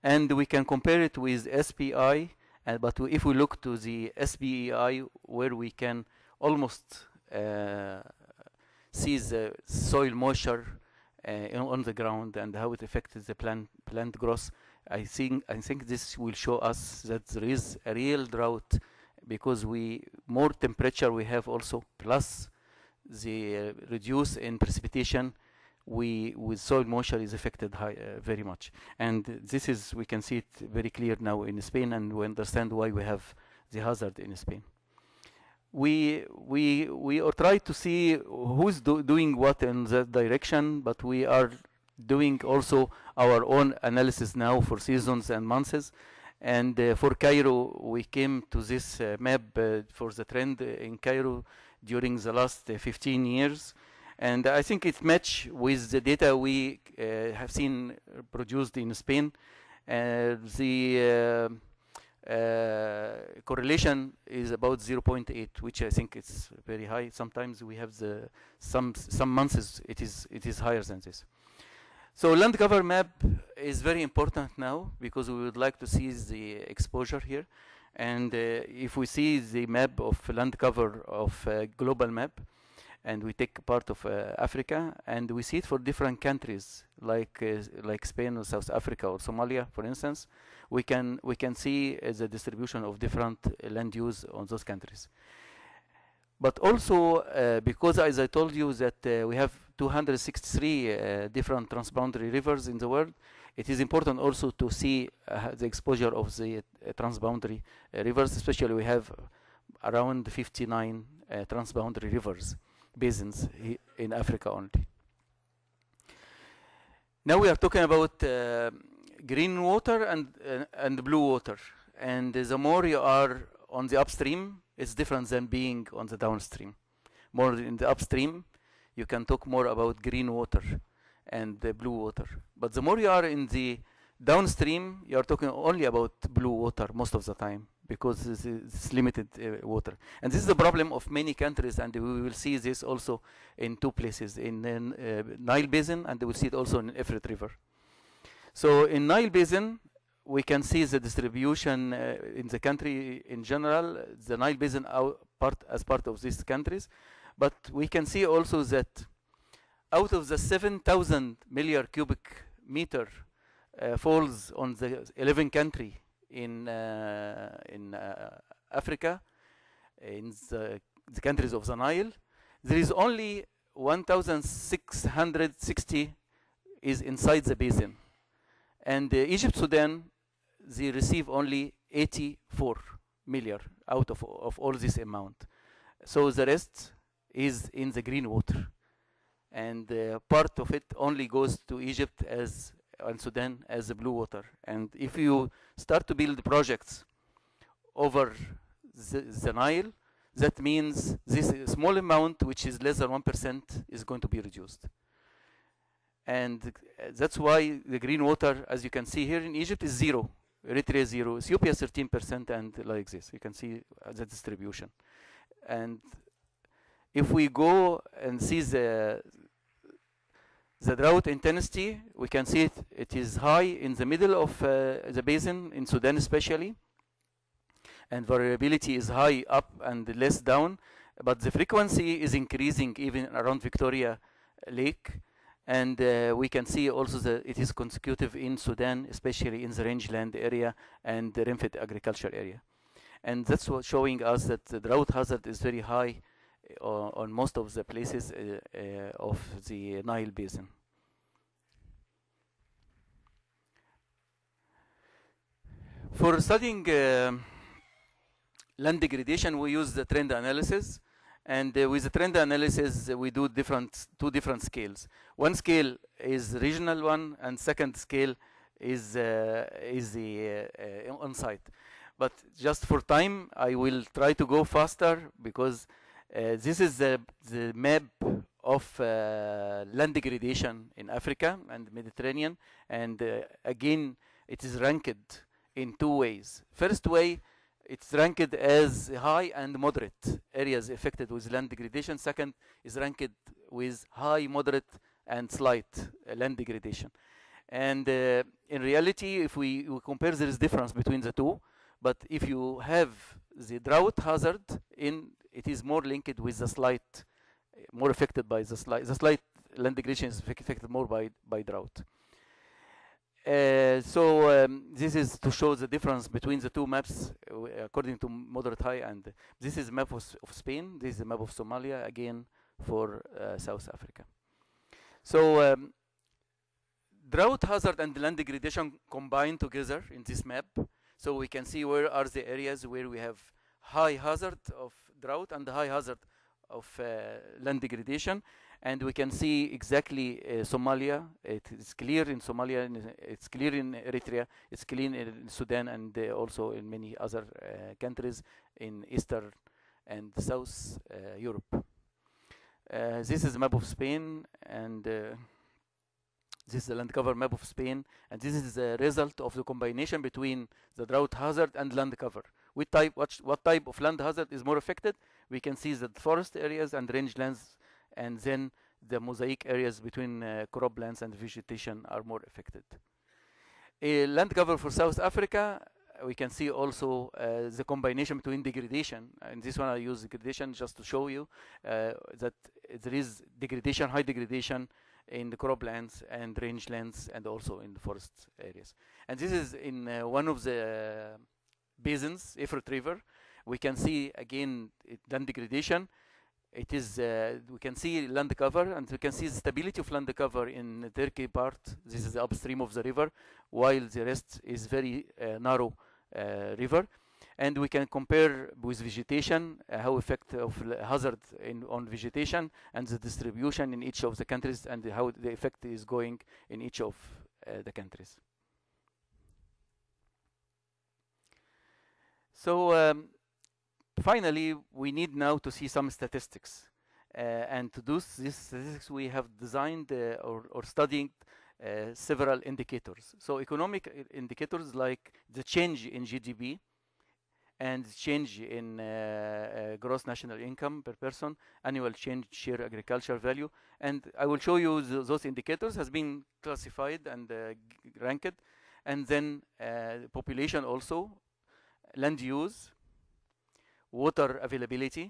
and we can compare it with SPI. But if we look to the SBEI, where we can almost see the soil moisture on the ground and how it affects the plant growth, I think this will show us that there is a real drought, because more temperature we have also, plus the reduce in precipitation, with soil moisture is affected very much. And this is, we can see it very clear now in Spain, and we understand why we have the hazard in Spain. We are trying to see who's doing what in that direction, but we are doing also our own analysis now for seasons and months. And for Cairo, we came to this map for the trend in Cairo during the last 15 years. And I think it matches with the data we have seen produced in Spain. The correlation is about 0.8, which I think is very high. Sometimes we have some months it is higher than this. So land cover map is very important now, because we would like to see the exposure here. And if we see the map of land cover of global map, and we take part of Africa, and we see it for different countries, like Spain or South Africa or Somalia, for instance, we can see the distribution of different land use on those countries. But also, because as I told you that we have 263 different transboundary rivers in the world, it is important also to see the exposure of the transboundary rivers. Especially, we have around 59 transboundary rivers basins in Africa only. Now we are talking about green water and blue water. And the more you are on the upstream, it's different than being on the downstream. More in the upstream, you can talk more about green water and the blue water. But the more you are in the downstream, you are talking only about blue water most of the time, because it's limited water. And this is the problem of many countries, and we will see this also in two places, in Nile Basin, and we will see it also in Efrat River. So in Nile Basin, we can see the distribution in the country in general, the Nile Basin as part of these countries. But we can see also that out of the 7,000 million cubic meter falls on the 11 country in Africa, in the countries of the Nile, there is only 1,660 is inside the basin. And Egypt, Sudan, they receive only 84 million out of all this amount. So the rest is in the green water. And part of it only goes to Egypt and Sudan as the blue water. And if you start to build projects over the Nile, that means this small amount, which is less than 1%, is going to be reduced. And that's why the green water, as you can see here in Egypt, is zero. Eritrea 0, Ethiopia 13%, and like this. You can see the distribution. And if we go and see the drought intensity, we can see it is high in the middle of the basin, in Sudan especially. And variability is high up and less down. But the frequency is increasing even around Victoria Lake. And we can see also that it is consecutive in Sudan, especially in the rangeland area and the rainfed agriculture area. And that's what showing us that the drought hazard is very high on most of the places of the Nile Basin. For studying land degradation, we use the trend analysis. And with the trend analysis, we do two different scales. One scale is regional one, and second scale is the on-site. But just for time, I will try to go faster, because this is the map of land degradation in Africa and the Mediterranean. And again, it is ranked in two ways. First way, it's ranked as high and moderate areas affected with land degradation. Second is ranked with high, moderate, and slight land degradation. And in reality, if we compare, there is difference between the two. But if you have the drought hazard, it is more linked with the slight, more affected by the slight land degradation is affected more by drought. This is to show the difference between the two maps according to moderate, high, and this is a map of Spain. This is a map of Somalia, again for South Africa. So drought hazard and land degradation combine together in this map. So we can see where are the areas where we have high hazard of drought and high hazard of land degradation. And we can see exactly Somalia. It is clear in Somalia, it's clear in Eritrea, it's clear in Sudan, and also in many other countries in Eastern and South Europe. This is a map of Spain, and this is the land cover map of Spain, and this is the result of the combination between the drought hazard and land cover. What type of land hazard is more affected? We can see that forest areas and rangelands, and then the mosaic areas between croplands and vegetation are more affected. A land cover for South Africa, we can see also the combination between degradation. And this one I use degradation just to show you that there is degradation, high degradation in the croplands and rangelands and also in the forest areas. And this is in one of the basins, Efrat River. We can see again land degradation. It is, we can see land cover, and we can see the stability of land cover in the Turkey part. This is the upstream of the river, while the rest is very narrow river. And we can compare with vegetation, how effect of hazard on vegetation and the distribution in each of the countries, and how the effect is going in each of the countries. So finally, we need now to see some statistics. And to do this statistics, we have designed or studied several indicators. So economic indicators like the change in GDP, and change in gross national income per person, annual change share agriculture value. And I will show you those indicators has been classified and ranked. And then population also, land use, water availability.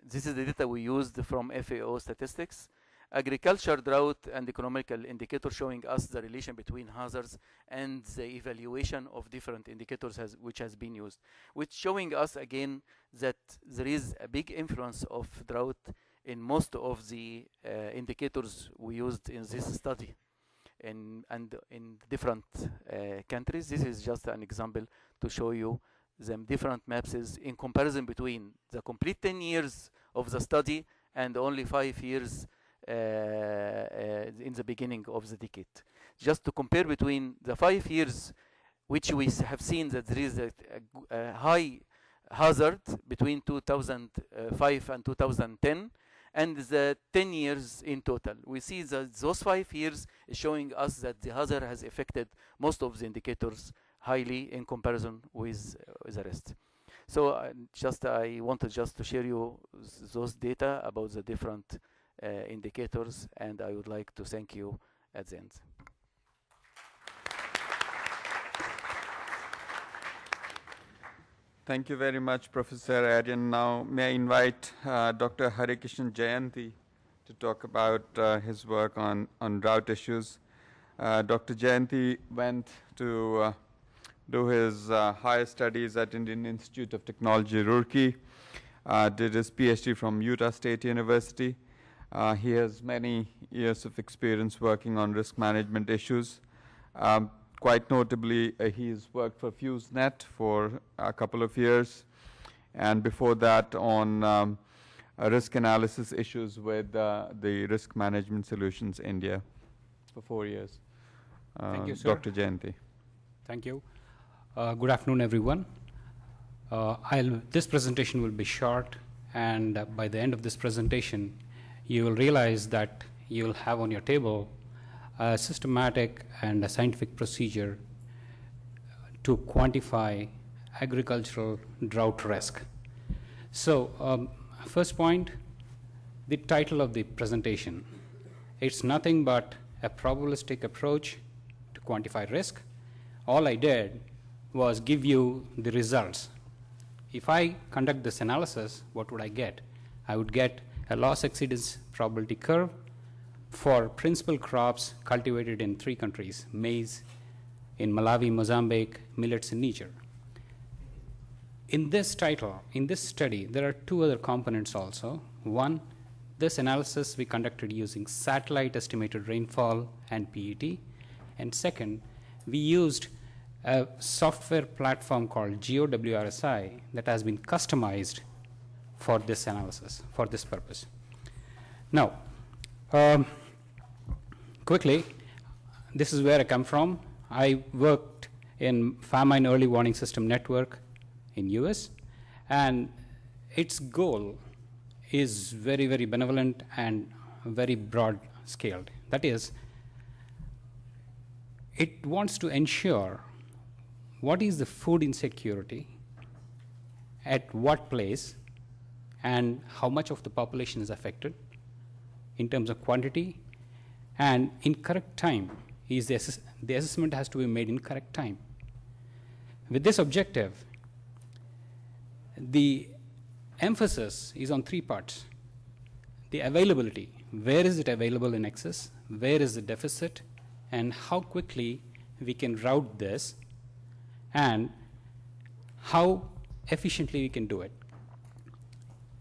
This is the data we used from FAO statistics. Agriculture, drought, and economical indicator showing us the relation between hazards and the evaluation of different indicators which has been used, which showing us again that there is a big influence of drought in most of the indicators we used in this study and in different countries. This is just an example to show you the different maps in comparison between the complete 10 years of the study and only 5 years in the beginning of the decade. Just to compare between the 5 years, which we have seen that there is a high hazard between 2005 and 2010, and the 10 years in total. We see that those 5 years is showing us that the hazard has affected most of the indicators highly in comparison with the rest. So I wanted just to share you those data about the different indicators, and I would like to thank you at the end. Thank you very much, Professor Aryan. Now, may I invite Dr. Harikishan Jayanti to talk about his work on drought issues. Dr. Jayanti went to do his higher studies at Indian Institute of Technology, Roorkee, did his PhD from Utah State University. He has many years of experience working on risk management issues. Quite notably, he's worked for FuseNet for a couple of years, and before that on risk analysis issues with the Risk Management Solutions India for 4 years. Thank you, sir. Dr. Jayanti. Thank you. Good afternoon, everyone. This presentation will be short, and by the end of this presentation, you will realize that you will have on your table a systematic and a scientific procedure to quantify agricultural drought risk. So, first point, the title of the presentation. It's nothing but a probabilistic approach to quantify risk. All I did was give you the results. If I conduct this analysis, what would I get? I would get a loss exceedance probability curve for principal crops cultivated in 3 countries, maize in Malawi, Mozambique, millets in Niger. In this study, there are 2 other components also. One, this analysis we conducted using satellite estimated rainfall and PET. And second, we used a software platform called GeoWRSI that has been customized for this analysis, for this purpose. Now, quickly, this is where I come from. I worked in Famine Early Warning System Network in US, and its goal is very, very benevolent and very broad scaled. That is, it wants to ensure what is the food insecurity, at what place, and how much of the population is affected in terms of quantity, and in correct time. Is the assessment has to be made in correct time. With this objective, the emphasis is on 3 parts. The availability, where is it available in excess, where is the deficit, and how quickly we can route this, and how efficiently we can do it.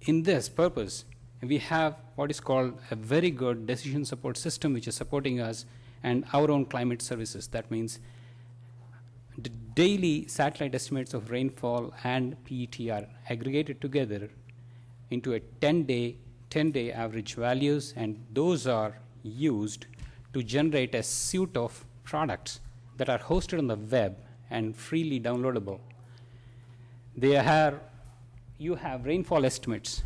In this purpose, we have what is called a very good decision support system which is supporting us, and our own climate services. That means the daily satellite estimates of rainfall and PET are aggregated together into a 10-day average values, and those are used to generate a suite of products that are hosted on the web and freely downloadable. You have rainfall estimates,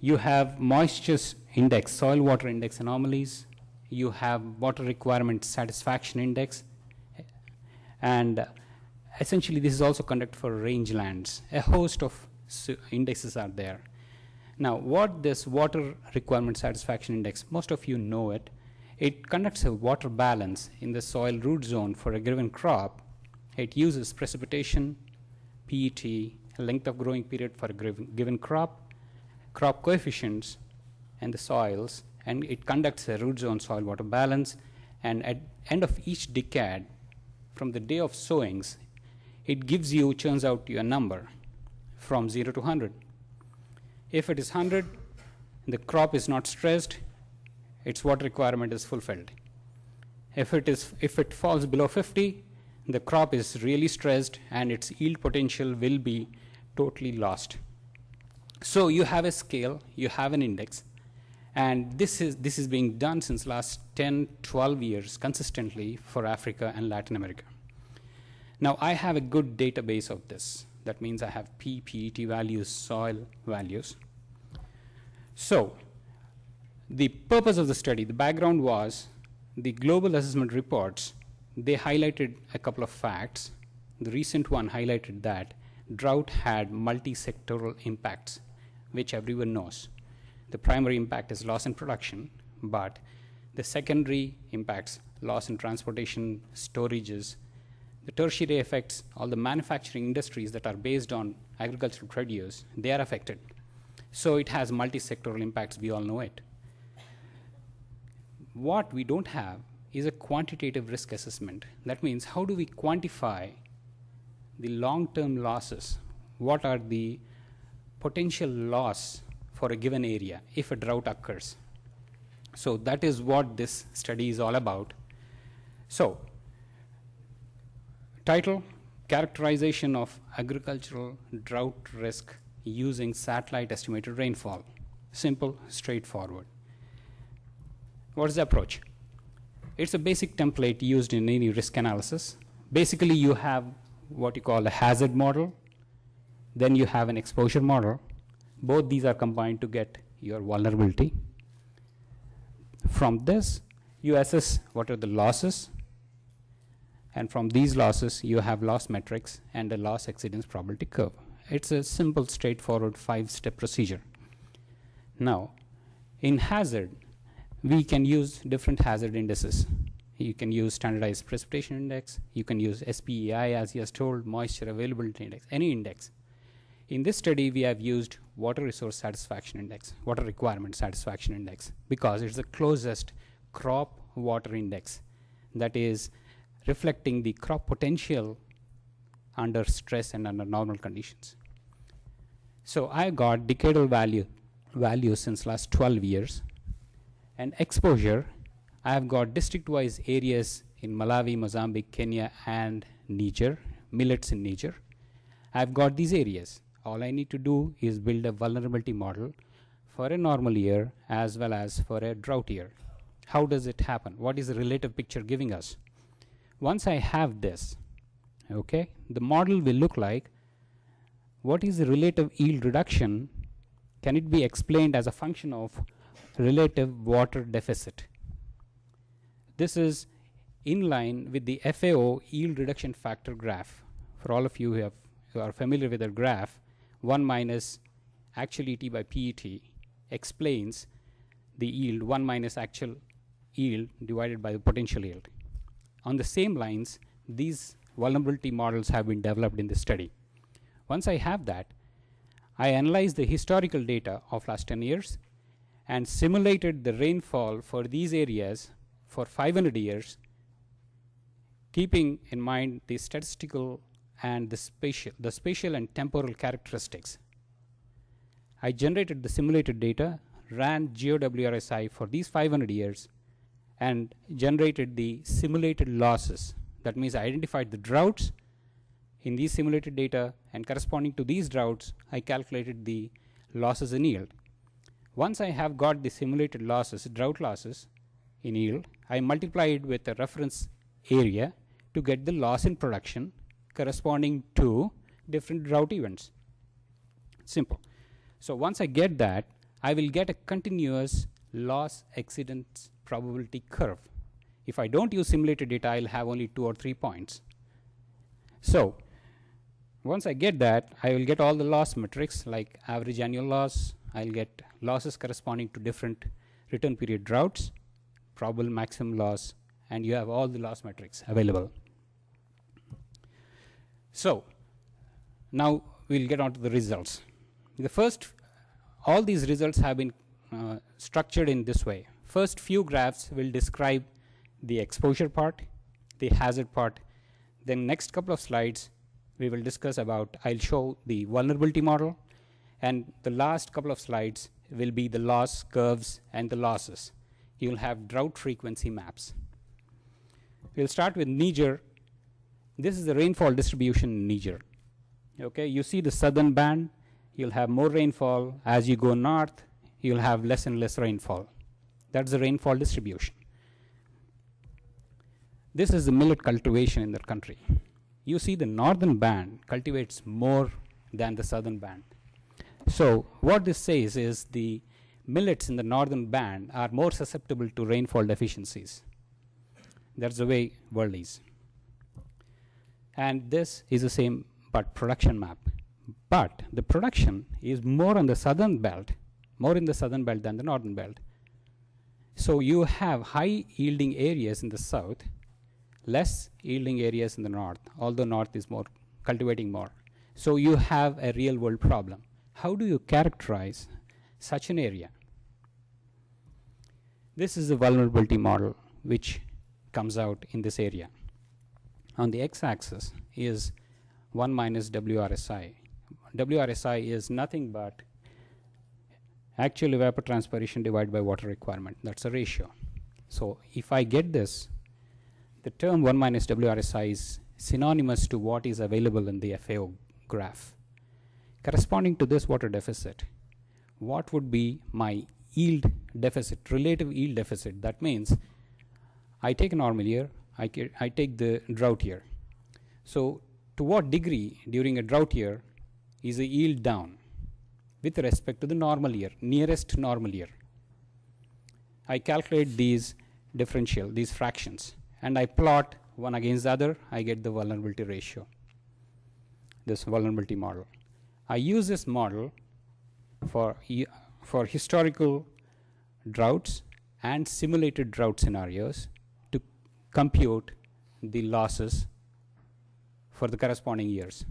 you have moisture index, soil water index anomalies, you have water requirement satisfaction index, and essentially this is also conducted for rangelands. A host of indexes are there. Now, what this water requirement satisfaction index, most of you know it. It conducts a water balance in the soil root zone for a given crop. It uses precipitation, PET, length of growing period for a given crop, crop coefficients, and the soils, and it conducts a root zone soil water balance, and at end of each decade, from the day of sowings, it churns out you a number from 0 to 100. If it is 100, the crop is not stressed, its water requirement is fulfilled. If it falls below 50, the crop is really stressed and its yield potential will be totally lost. So you have a scale, you have an index, and this is being done since last 10, 12 years consistently for Africa and Latin America. Now I have a good database of this. That means I have PET values, soil values. So the purpose of the study, the background was the global assessment reports. They highlighted a couple of facts. The recent one highlighted that drought had multi-sectoral impacts, which everyone knows. The primary impact is loss in production, but the secondary impacts, loss in transportation, storages, the tertiary effects, all the manufacturing industries that are based on agricultural produce, they are affected. So it has multi-sectoral impacts, we all know it. What we don't have is a quantitative risk assessment. That means how do we quantify the long-term losses? What are the potential loss for a given area if a drought occurs? So that is what this study is all about. So, title, Characterization of Agricultural Drought Risk Using Satellite Estimated Rainfall. Simple, straightforward. What is the approach? It's a basic template used in any risk analysis. Basically, you have what you call a hazard model, then you have an exposure model. Both these are combined to get your vulnerability. From this, you assess what are the losses, And from these losses, you have loss metrics and a loss exceedance probability curve. It's a simple, straightforward 5-step procedure. Now, in hazard, we can use different hazard indices. You can use standardized precipitation index. You can use SPEI, as he has told, moisture availability index, any index. In this study, we have used water resource satisfaction index, water requirement satisfaction index, because it's the closest crop water index that is reflecting the crop potential under stress and under normal conditions. So I got decadal values since last 12 years. And exposure, I have got district-wise areas in Malawi, Mozambique, Kenya, and Niger, millets in Niger. I've got these areas. All I need to do is build a vulnerability model for a normal year as well as for a drought year. How does it happen? What is the relative picture giving us? Once I have this, okay, the model will look like, what is the relative yield reduction? Can it be explained as a function of relative water deficit? This is in line with the FAO yield reduction factor graph. For all of you who are familiar with the graph, 1 minus actual ET by PET explains the yield, 1 minus actual yield divided by the potential yield. On the same lines, these vulnerability models have been developed in this study. Once I have that, I analyzed the historical data of last 10 years and simulated the rainfall for these areas for 500 years, keeping in mind the statistical and the spatial and temporal characteristics. I generated the simulated data, ran GeoWRSI for these 500 years, and generated the simulated losses. That means I identified the droughts in these simulated data, and corresponding to these droughts, I calculated the losses in yield. Once I have got the simulated losses, drought losses in yield, I multiply it with a reference area to get the loss in production corresponding to different drought events. Simple. So once I get that, I will get a continuous loss exceedance probability curve. If I don't use simulated data, I'll have only 2 or 3 points. So once I get that, I will get all the loss metrics like average annual loss. I'll get losses corresponding to different return period droughts, probable maximum loss, and you have all the loss metrics available. So now we'll get on to the results. The first, all these results have been structured in this way. First few graphs will describe the exposure part, the hazard part. Then next couple of slides we will discuss about, I'll show the vulnerability model, and the last couple of slides will be the loss curves and the losses. You'll have drought frequency maps. We'll start with Niger. This is the rainfall distribution in Niger. Okay, you see the southern band, you'll have more rainfall. As you go north, you'll have less and less rainfall. That's the rainfall distribution. This is the millet cultivation in the country. You see the northern band cultivates more than the southern band. So what this says is the millets in the northern band are more susceptible to rainfall deficiencies. That's the way world is. And this is the same but production map. But the production is more on the southern belt, more in the southern belt than the northern belt. So you have high yielding areas in the south, less yielding areas in the north, although north is more cultivating more. So you have a real world problem. How do you characterize such an area? This is the vulnerability model which comes out in this area. On the x-axis is 1 minus WRSI. WRSI is nothing but actual evapotranspiration divided by water requirement. That's a ratio. So if I get this, the term 1 minus WRSI is synonymous to what is available in the FAO graph. Corresponding to this water deficit, what would be my yield deficit, relative yield deficit? That means I take a normal year, I take the drought year. So to what degree during a drought year is the yield down with respect to the normal year, nearest normal year? I calculate these differential, these fractions, and I plot one against the other, I get the vulnerability ratio, this vulnerability model. I use this model for historical droughts and simulated drought scenarios to compute the losses for the corresponding years.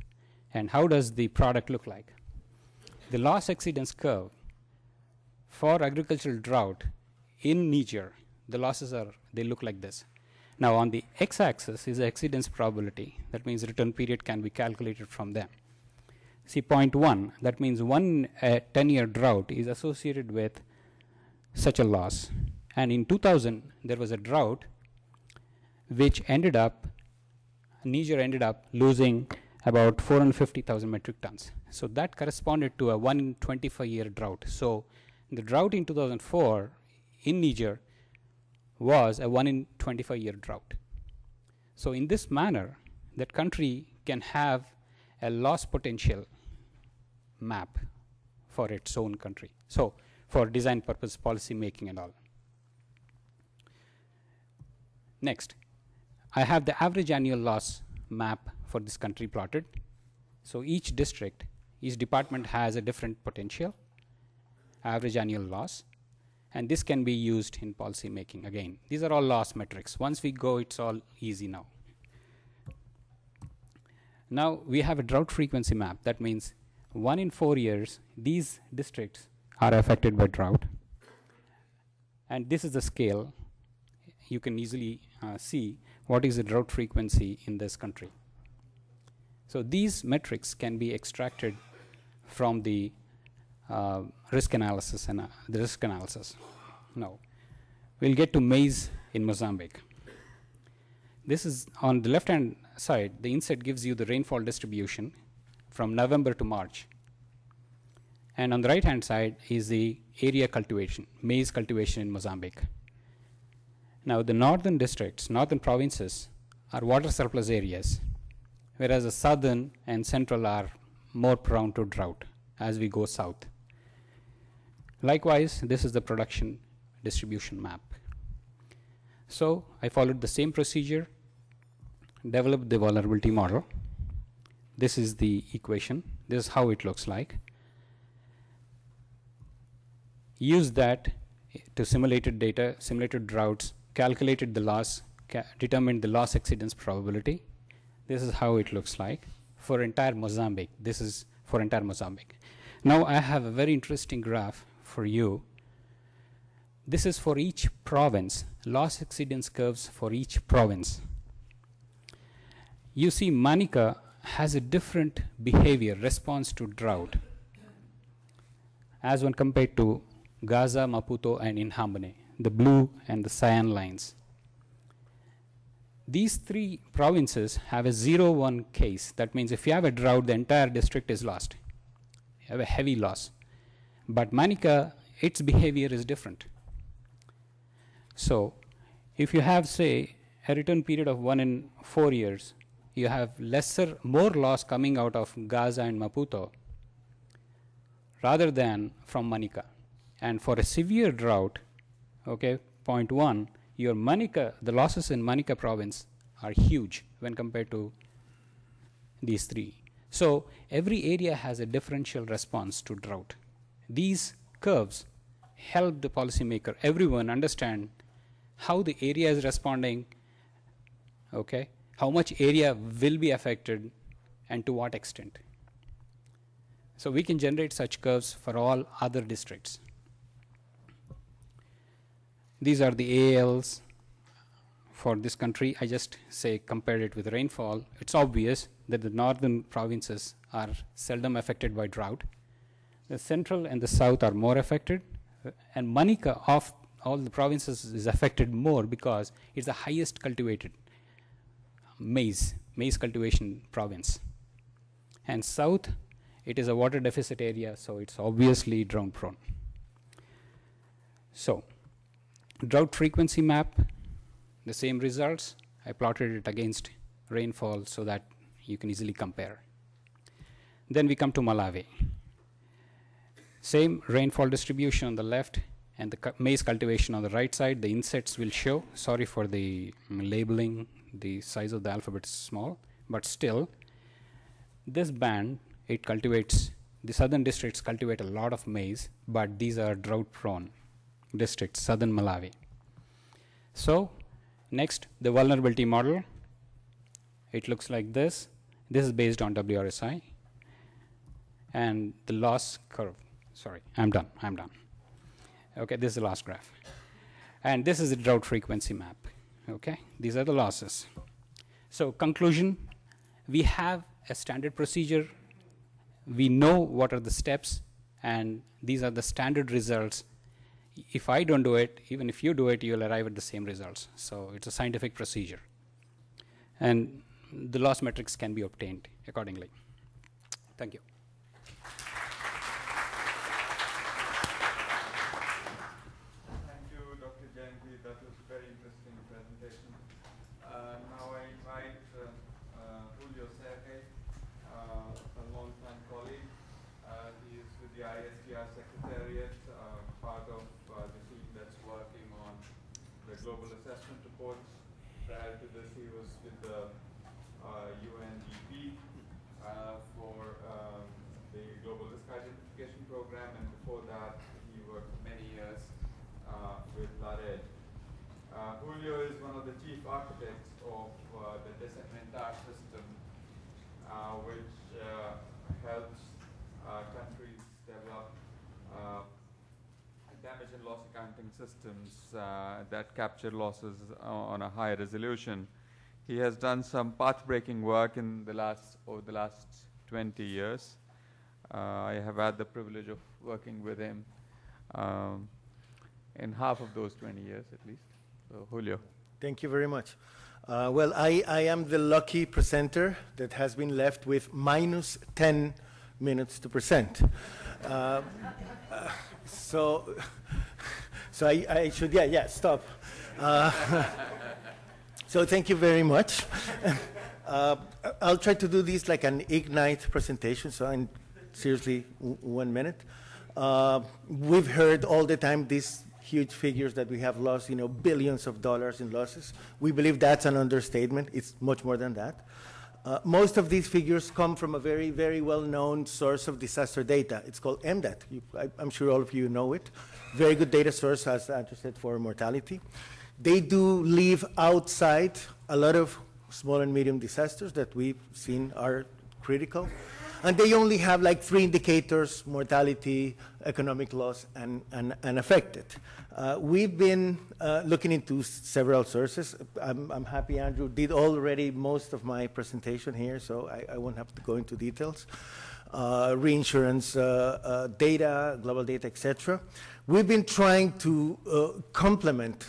And how does the product look like? The loss exceedance curve for agricultural drought in Niger, the losses they look like this. Now on the x-axis is the exceedance probability. That means return period can be calculated from them. See 0.1, that means one 10-year drought is associated with such a loss. And in 2000, there was a drought which Niger ended up losing about 450,000 metric tons. So that corresponded to a 1 in 25-year drought. So the drought in 2004 in Niger was a 1 in 25-year drought. So in this manner, that country can have a loss potential map for its own country. So for design purpose, policy making and all. Next, I have the average annual loss map for this country plotted. So each district, each department has a different potential, average annual loss, and this can be used in policy making. Again, these are all loss metrics. Once we go, it's all easy now. Now we have a drought frequency map. That means 1 in 4 years, these districts are affected by drought. And this is the scale. You can easily see what is the drought frequency in this country. So these metrics can be extracted from the risk analysis and the risk analysis. Now, we'll get to maize in Mozambique. This is on the left-hand side, the inset gives you the rainfall distribution from November to March. And on the right-hand side is the area cultivation, maize cultivation in Mozambique. Now, the northern districts, northern provinces are water surplus areas, whereas the southern and central are more prone to drought as we go south. Likewise, this is the production distribution map. So I followed the same procedure, developed the vulnerability model. This is the equation. This is how it looks like. Use that to simulated data, simulated droughts, calculated the loss, determined the loss exceedance probability. This is how it looks like for entire Mozambique. This is for entire Mozambique. Now I have a very interesting graph for you. This is for each province, loss exceedance curves for each province. You see Manica has a different behavior, response to drought, as when compared to Gaza, Maputo, and Inhambane, the blue and the cyan lines. These three provinces have a 0-1 case. That means if you have a drought, the entire district is lost. You have a heavy loss. But Manica, its behavior is different. So if you have, say, a return period of 1 in 4 years, you have more loss coming out of Gaza and Maputo rather than from Manica. And for a severe drought, okay, 0.1, your Manica, the losses in Manica province are huge when compared to these three. So every area has a differential response to drought. These curves help the policymaker, everyone understand how the area is responding, okay, how much area will be affected and to what extent. So we can generate such curves for all other districts. These are the ALs for this country. I just say compared it with rainfall. It's obvious that the northern provinces are seldom affected by drought. The central and the south are more affected. And Manica of all the provinces is affected more because it's the highest cultivated maize cultivation province. And south, it is a water deficit area, so it's obviously drought prone. So, drought frequency map, the same results. I plotted it against rainfall so that you can easily compare. Then we come to Malawi. Same rainfall distribution on the left and the maize cultivation on the right side, the insets will show. Sorry for the labeling, the size of the alphabet is small, but still, this band, it cultivates, the southern districts cultivate a lot of maize, but these are drought-prone districts, southern Malawi. So, next, the vulnerability model. It looks like this. This is based on WRSI. And the loss curve, sorry, I'm done. Okay, this is the loss graph. And this is the drought frequency map. Okay, these are the losses. So conclusion, we have a standard procedure. We know what are the steps, and these are the standard results. If I don't do it, even if you do it, you'll arrive at the same results. So it's a scientific procedure. And the loss metrics can be obtained accordingly. Thank you. Thank you, Dr. Jayanti. That was a very interesting presentation. Now I invite Julio Serge, a longtime colleague. He is with the ISTR Secretariat, part of the team that's working on the global assessment reports. Prior to this, he was with the UNDP for the Global Risk Identification Program, and before that, he worked for many years with LARED. Julio is one of the chief architects of the Descentmentar system, which helps countries develop damage and loss accounting systems that capture losses on a high resolution. He has done some path-breaking work in over the last 20 years. I have had the privilege of working with him in half of those 20 years at least. So, Julio. Thank you very much. Well, I am the lucky presenter that has been left with minus 10 minutes to present. So I should, stop. So thank you very much. I'll try to do this like an Ignite presentation, so in seriously 1 minute. We've heard all the time these huge figures that we have lost, billions of dollars in losses. We believe that's an understatement. It's much more than that. Most of these figures come from a very, very well-known source of disaster data. It's called MDAT. I'm sure all of you know it. Very good data source, as Andrew said, for mortality. They do leave outside a lot of small and medium disasters that we've seen are critical. And they only have like 3 indicators: mortality, economic loss, and affected. We've been looking into several sources. I'm happy Andrew did already most of my presentation here, so I won't have to go into details. Reinsurance data, global data, etc. We've been trying to complement,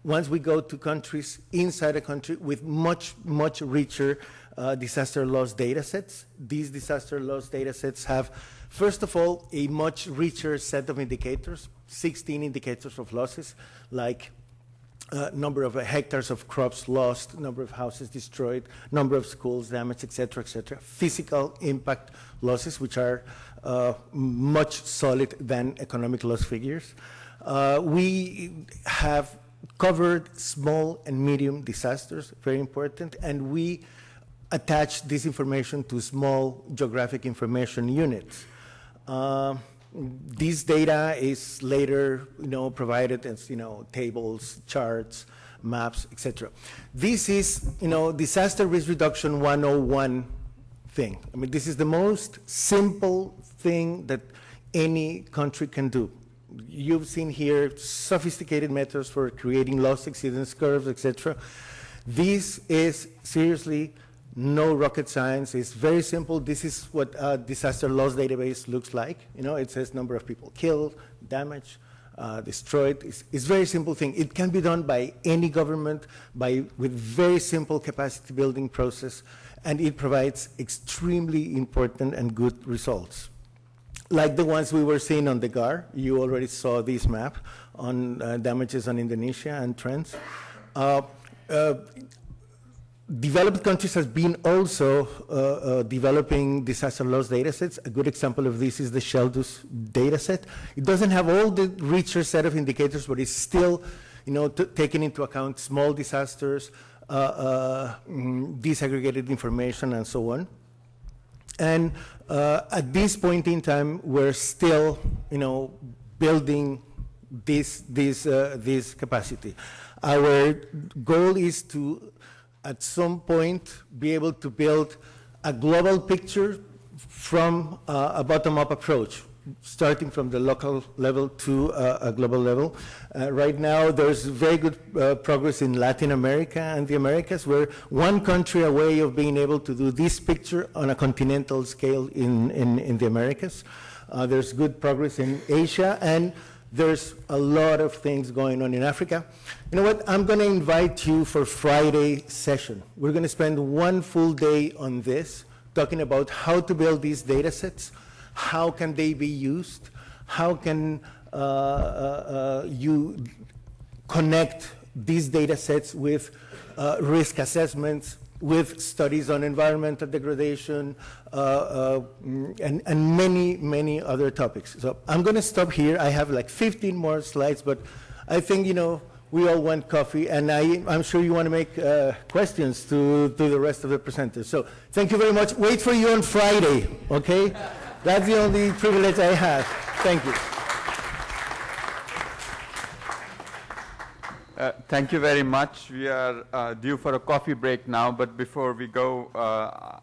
once we go to countries inside a country, with much, much richer disaster loss data sets. These disaster loss data sets have, first of all, a much richer set of indicators, 16 indicators of losses, like number of hectares of crops lost, number of houses destroyed, number of schools damaged, etc., etc. Physical impact losses, which are much solid than economic loss figures. We have covered small and medium disasters, very important, and we attach this information to small geographic information units. This data is later, provided as, tables, charts, maps, etc. This is, disaster risk reduction 101 thing. I mean, this is the most simple thing that any country can do. You've seen here sophisticated methods for creating loss exceedance curves, etc. This is seriously no rocket science. It's very simple. This is what a disaster loss database looks like. It says number of people killed, damaged, destroyed. It's a very simple thing. It can be done by any government with very simple capacity building process, and it provides extremely important and good results. Like the ones we were seeing on the GAR. You already saw this map on damages on Indonesia and trends. developed countries have been also developing disaster loss data sets. A good example of this is the Sheldus data set. It doesn't have all the richer set of indicators, but it's still, taking into account small disasters, disaggregated information, and so on. And at this point in time, we're still, building this capacity. Our goal is to, at some point, be able to build a global picture from a bottom-up approach, starting from the local level to a global level. Right now, there's very good progress in Latin America and the Americas. We're one country away of being able to do this picture on a continental scale in the Americas. There's good progress in Asia, and there's a lot of things going on in Africa. You know what? I'm going to invite you for Friday session. We're going to spend one full day on this, talking about how to build these data sets, how can they be used, how can you connect these data sets with risk assessments, with studies on environmental degradation, and many, many other topics. So I'm going to stop here. I have like 15 more slides, but I think, we all want coffee, and I'm sure you want to make questions to the rest of the presenters. So thank you very much. Wait for you on Friday, okay? That's the only privilege I have. Thank you. Thank you very much. We are due for a coffee break now, but before we go,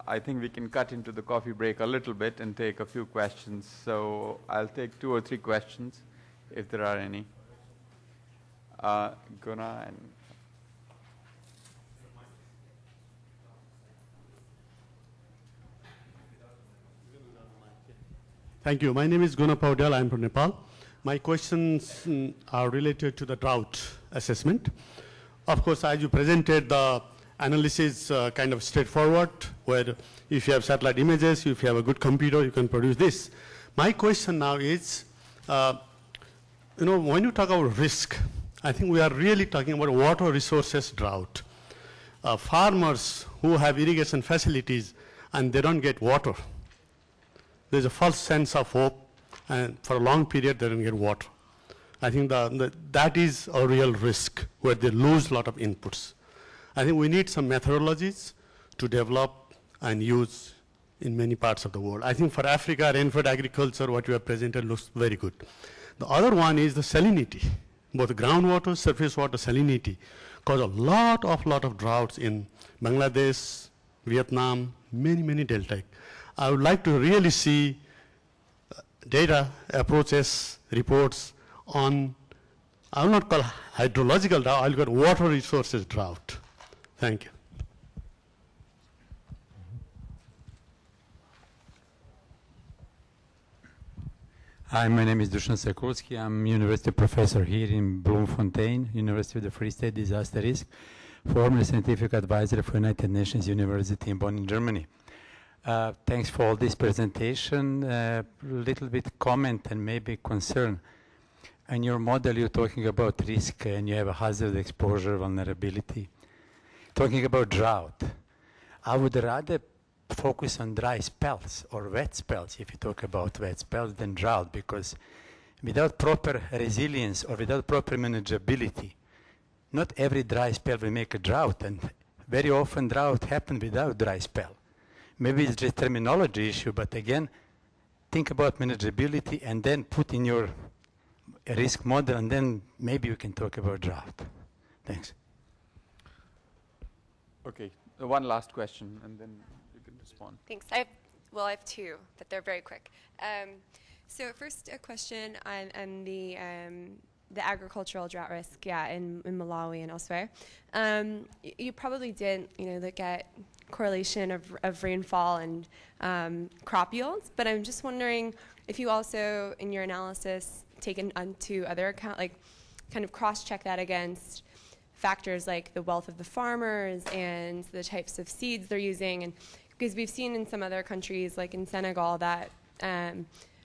I think we can cut into the coffee break a little bit and take a few questions. So I'll take 2 or 3 questions, if there are any. Guna and... Thank you. My name is Guna Paudel. I'm from Nepal. My questions are related to the drought assessment. Of course, as you presented, the analysis kind of straightforward, where if you have satellite images, if you have a good computer, you can produce this. My question now is, when you talk about risk, I think we are really talking about water resources drought. Farmers who have irrigation facilities and they don't get water, there's a false sense of hope, and for a long period they don't get water. I think that is a real risk, where they lose a lot of inputs. I think we need some methodologies to develop and use in many parts of the world. I think for Africa, rainfed agriculture, what you have presented looks very good. The other one is the salinity. Both groundwater, surface water salinity cause a lot of droughts in Bangladesh, Vietnam, many delta. I would like to really see data, approaches, reports on, I will not call hydrological drought, I'll call water resources drought. Thank you. Hi, my name is Dusan Sekulski. I'm university professor here in Bloemfontein, University of the Free State Disaster Risk, former scientific advisor for United Nations University in Bonn in Germany. Thanks for all this presentation. Little bit comment and maybe concern. In your model, you're talking about risk and you have a hazard, exposure, vulnerability. Talking about drought, I would rather focus on dry spells or wet spells, if you talk about wet spells, than drought, because without proper resilience or without proper manageability, not every dry spell will make a drought, and very often drought happen without dry spell. Maybe it's just terminology issue, but again, think about manageability and then put in your risk model, and then maybe you can talk about drought. Thanks. Okay, one last question, and then you can respond. Thanks. I have 2, but they're very quick. So first, a question on the agricultural drought risk, in Malawi and elsewhere. You probably didn't, look at correlation of rainfall and crop yields, but I'm just wondering if you also, in your analysis, taken onto other account, like kind of cross-check that against factors like the wealth of the farmers and the types of seeds they're using, and because we've seen in some other countries, like in Senegal, that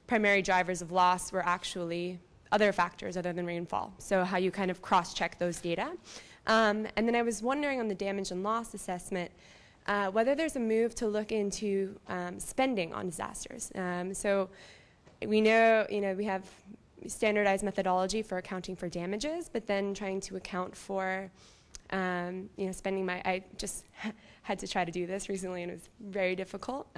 primary drivers of loss were actually other factors other than rainfall. So how you kind of cross-check those data. And then I was wondering on the damage and loss assessment, whether there's a move to look into spending on disasters. So we know, we have standardized methodology for accounting for damages, but then trying to account for, spending I just had to try to do this recently, and it was very difficult.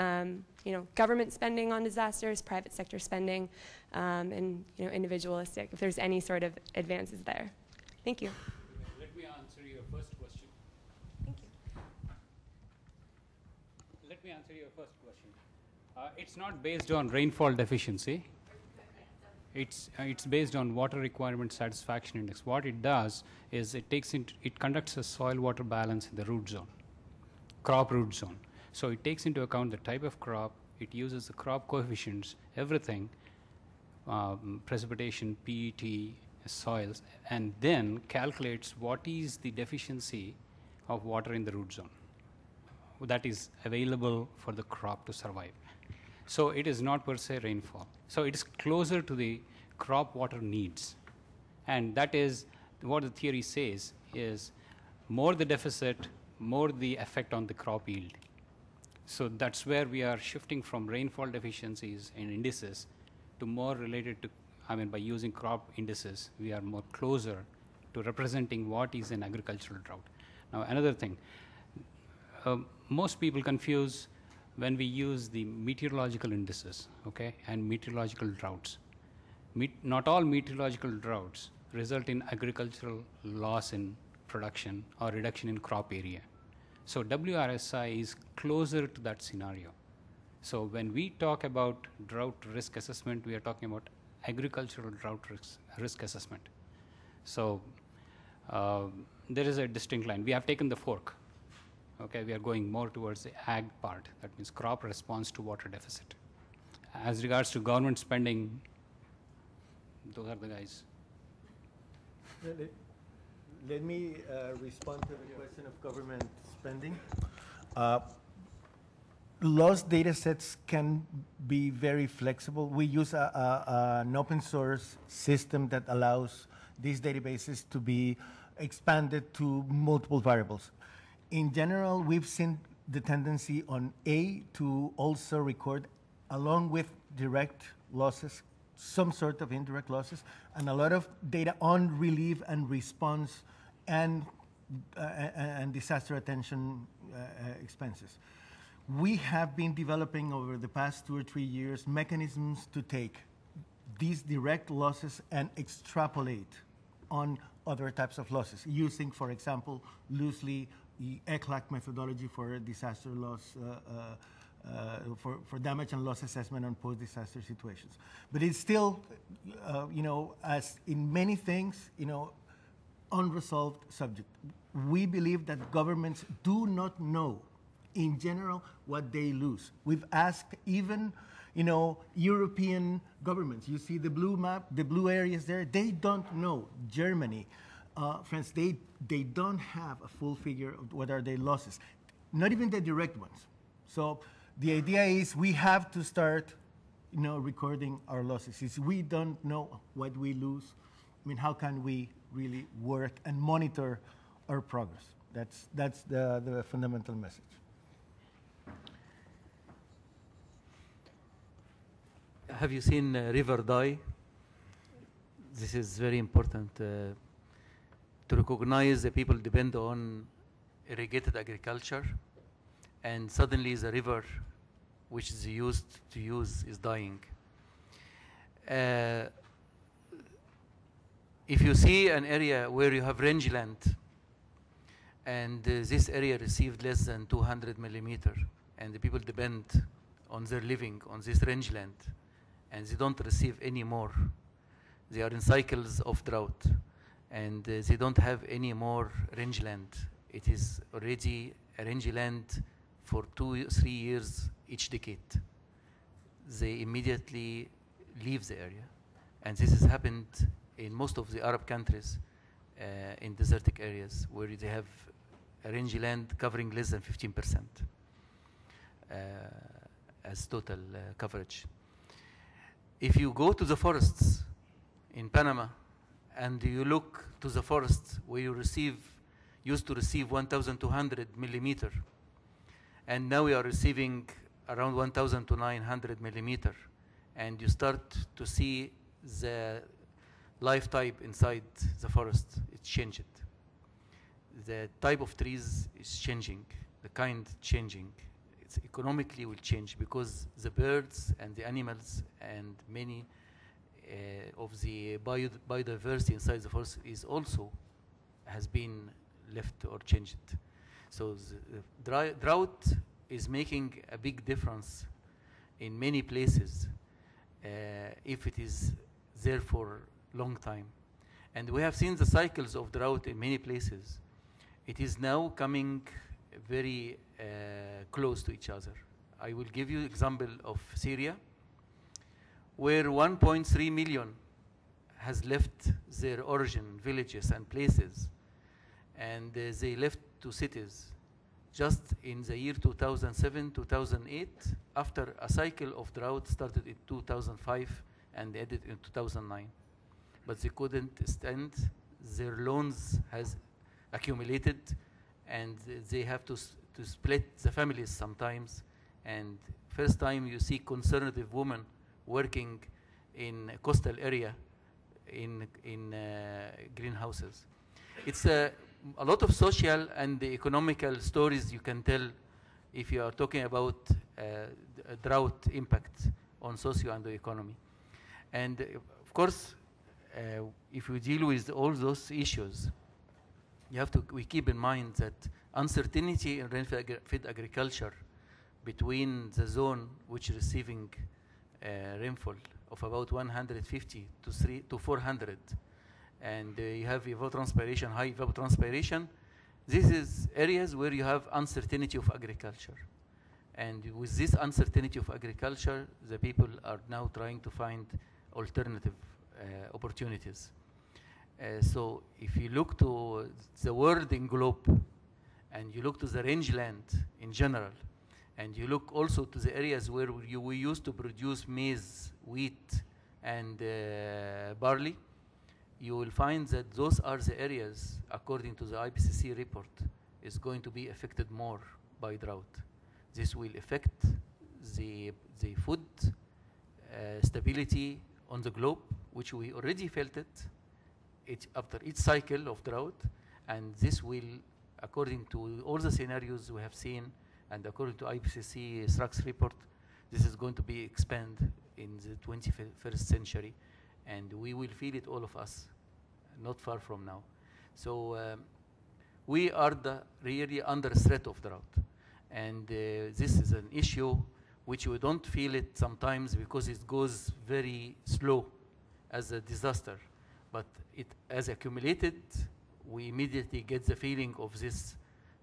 Government spending on disasters, private sector spending, and individualistic. If there's any sort of advances there. Thank you. Let me answer your first question. Thank you. Let me answer your first question. It's not based on rainfall deficiency. It's based on water requirement satisfaction index. What it does is it conducts a soil water balance in the root zone, crop root zone. So it takes into account the type of crop, it uses the crop coefficients, everything, precipitation, PET, soils, and then calculates what is the deficiency of water in the root zone that is available for the crop to survive. So it is not per se rainfall. So it is closer to the crop water needs. And that is what the theory says is more the deficit, more the effect on the crop yield. So that's where we are shifting from rainfall deficiencies and indices to more related to, by using crop indices, we are more closer to representing what is an agricultural drought. Now, another thing, most people confuse when we use the meteorological indices, okay, and meteorological droughts. Not all meteorological droughts result in agricultural loss in production or reduction in crop area. So WRSI is closer to that scenario. So when we talk about drought risk assessment, we are talking about agricultural drought risk assessment. So there is a distinct line. We have taken the fork. Okay, we are going more towards the ag part. That means crop response to water deficit. As regards to government spending, those are the guys. Let me respond to the question of government spending. Loss data sets can be very flexible. We use an open source system that allows these databases to be expanded to multiple variables. In general, we've seen the tendency on A to also record, along with direct losses, some sort of indirect losses, and a lot of data on relief and response and disaster attention expenses. We have been developing over the past 2 or 3 years mechanisms to take these direct losses and extrapolate on other types of losses, using, for example, loosely the ECLAC methodology for disaster loss, for damage and loss assessment on post-disaster situations. But it's still, as in many things, unresolved subject. We believe that governments do not know, in general, what they lose. We've asked even, European governments. You see the blue map, the blue areas there. They don't know. Germany, France, they don't have a full figure of what are their losses, not even the direct ones. So the idea is we have to start, recording our losses. If we don't know what we lose, how can we really work and monitor our progress? That's the fundamental message. Have you seen River Die? This is very important to recognize that people depend on irrigated agriculture, and suddenly the river which is used to use is dying. If you see an area where you have rangeland and this area received less than 200 millimeter and the people depend on their living on this rangeland and they don't receive any more, they are in cycles of drought and they don't have any more rangeland. It is already a rangeland for 2-3 years each decade. They immediately leave the area. And this has happened in most of the Arab countries in desertic areas where they have a rangeland covering less than 15% as total coverage. If you go to the forests in Panama and you look to the forests where you receive used to receive 1,200 millimeter, and now we are receiving around 1,000 to 900 millimeter, and you start to see the life type inside the forest. It's changed. The type of trees is changing, the kind changing. It's economically will change because the birds and the animals and many of the biodiversity inside the forest is also has been left or changed. So the drought is making a big difference in many places if it is there for a long time. And we have seen the cycles of drought in many places. It is now coming very close to each other. I will give you example of Syria, where 1.3 million has left their origin villages and places, and they left to cities just in the year 2007, 2008, after a cycle of drought started in 2005 and ended in 2009. But they couldn't stand, their loans has accumulated, and they have to split the families sometimes. And first time you see conservative women working in a coastal area in greenhouses. It's a lot of social and economical stories you can tell if you are talking about drought impact on socio and the economy. And of course, if we deal with all those issues, we keep in mind that uncertainty in rain-fed agriculture between the zone which is receiving rainfall of about 150 to 400, and you have evapotranspiration, high evapotranspiration. This is areas where you have uncertainty of agriculture. And with this uncertainty of agriculture, the people are now trying to find alternative opportunities. So if you look to the world in globe, and you look to the rangeland in general, and you look also to the areas where we used to produce maize, wheat, and barley, you will find that those are the areas, according to the IPCC report, is going to be affected more by drought. This will affect the food stability on the globe, which we already felt it after each cycle of drought, and this will, according to all the scenarios we have seen, and according to IPCC SRAX report, this is going to be expanded in the 21st century, and we will feel it, all of us, not far from now. So we are really under threat of drought, and this is an issue which we don't feel it sometimes because it goes very slow as a disaster, but it as accumulated, we immediately get the feeling of this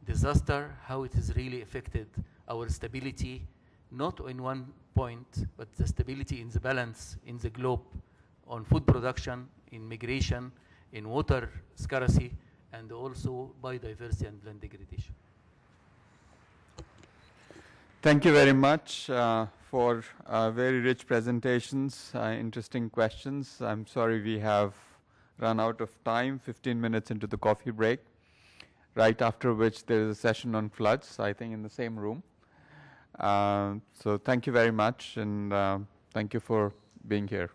disaster, how it has really affected our stability, not in one point, but the stability in the balance in the globe, on food production, in migration, in water scarcity, and also biodiversity and land degradation. Thank you very much for very rich presentations, interesting questions. I'm sorry we have run out of time, 15 minutes into the coffee break, right after which there is a session on floods, I think in the same room. So thank you very much, and thank you for being here.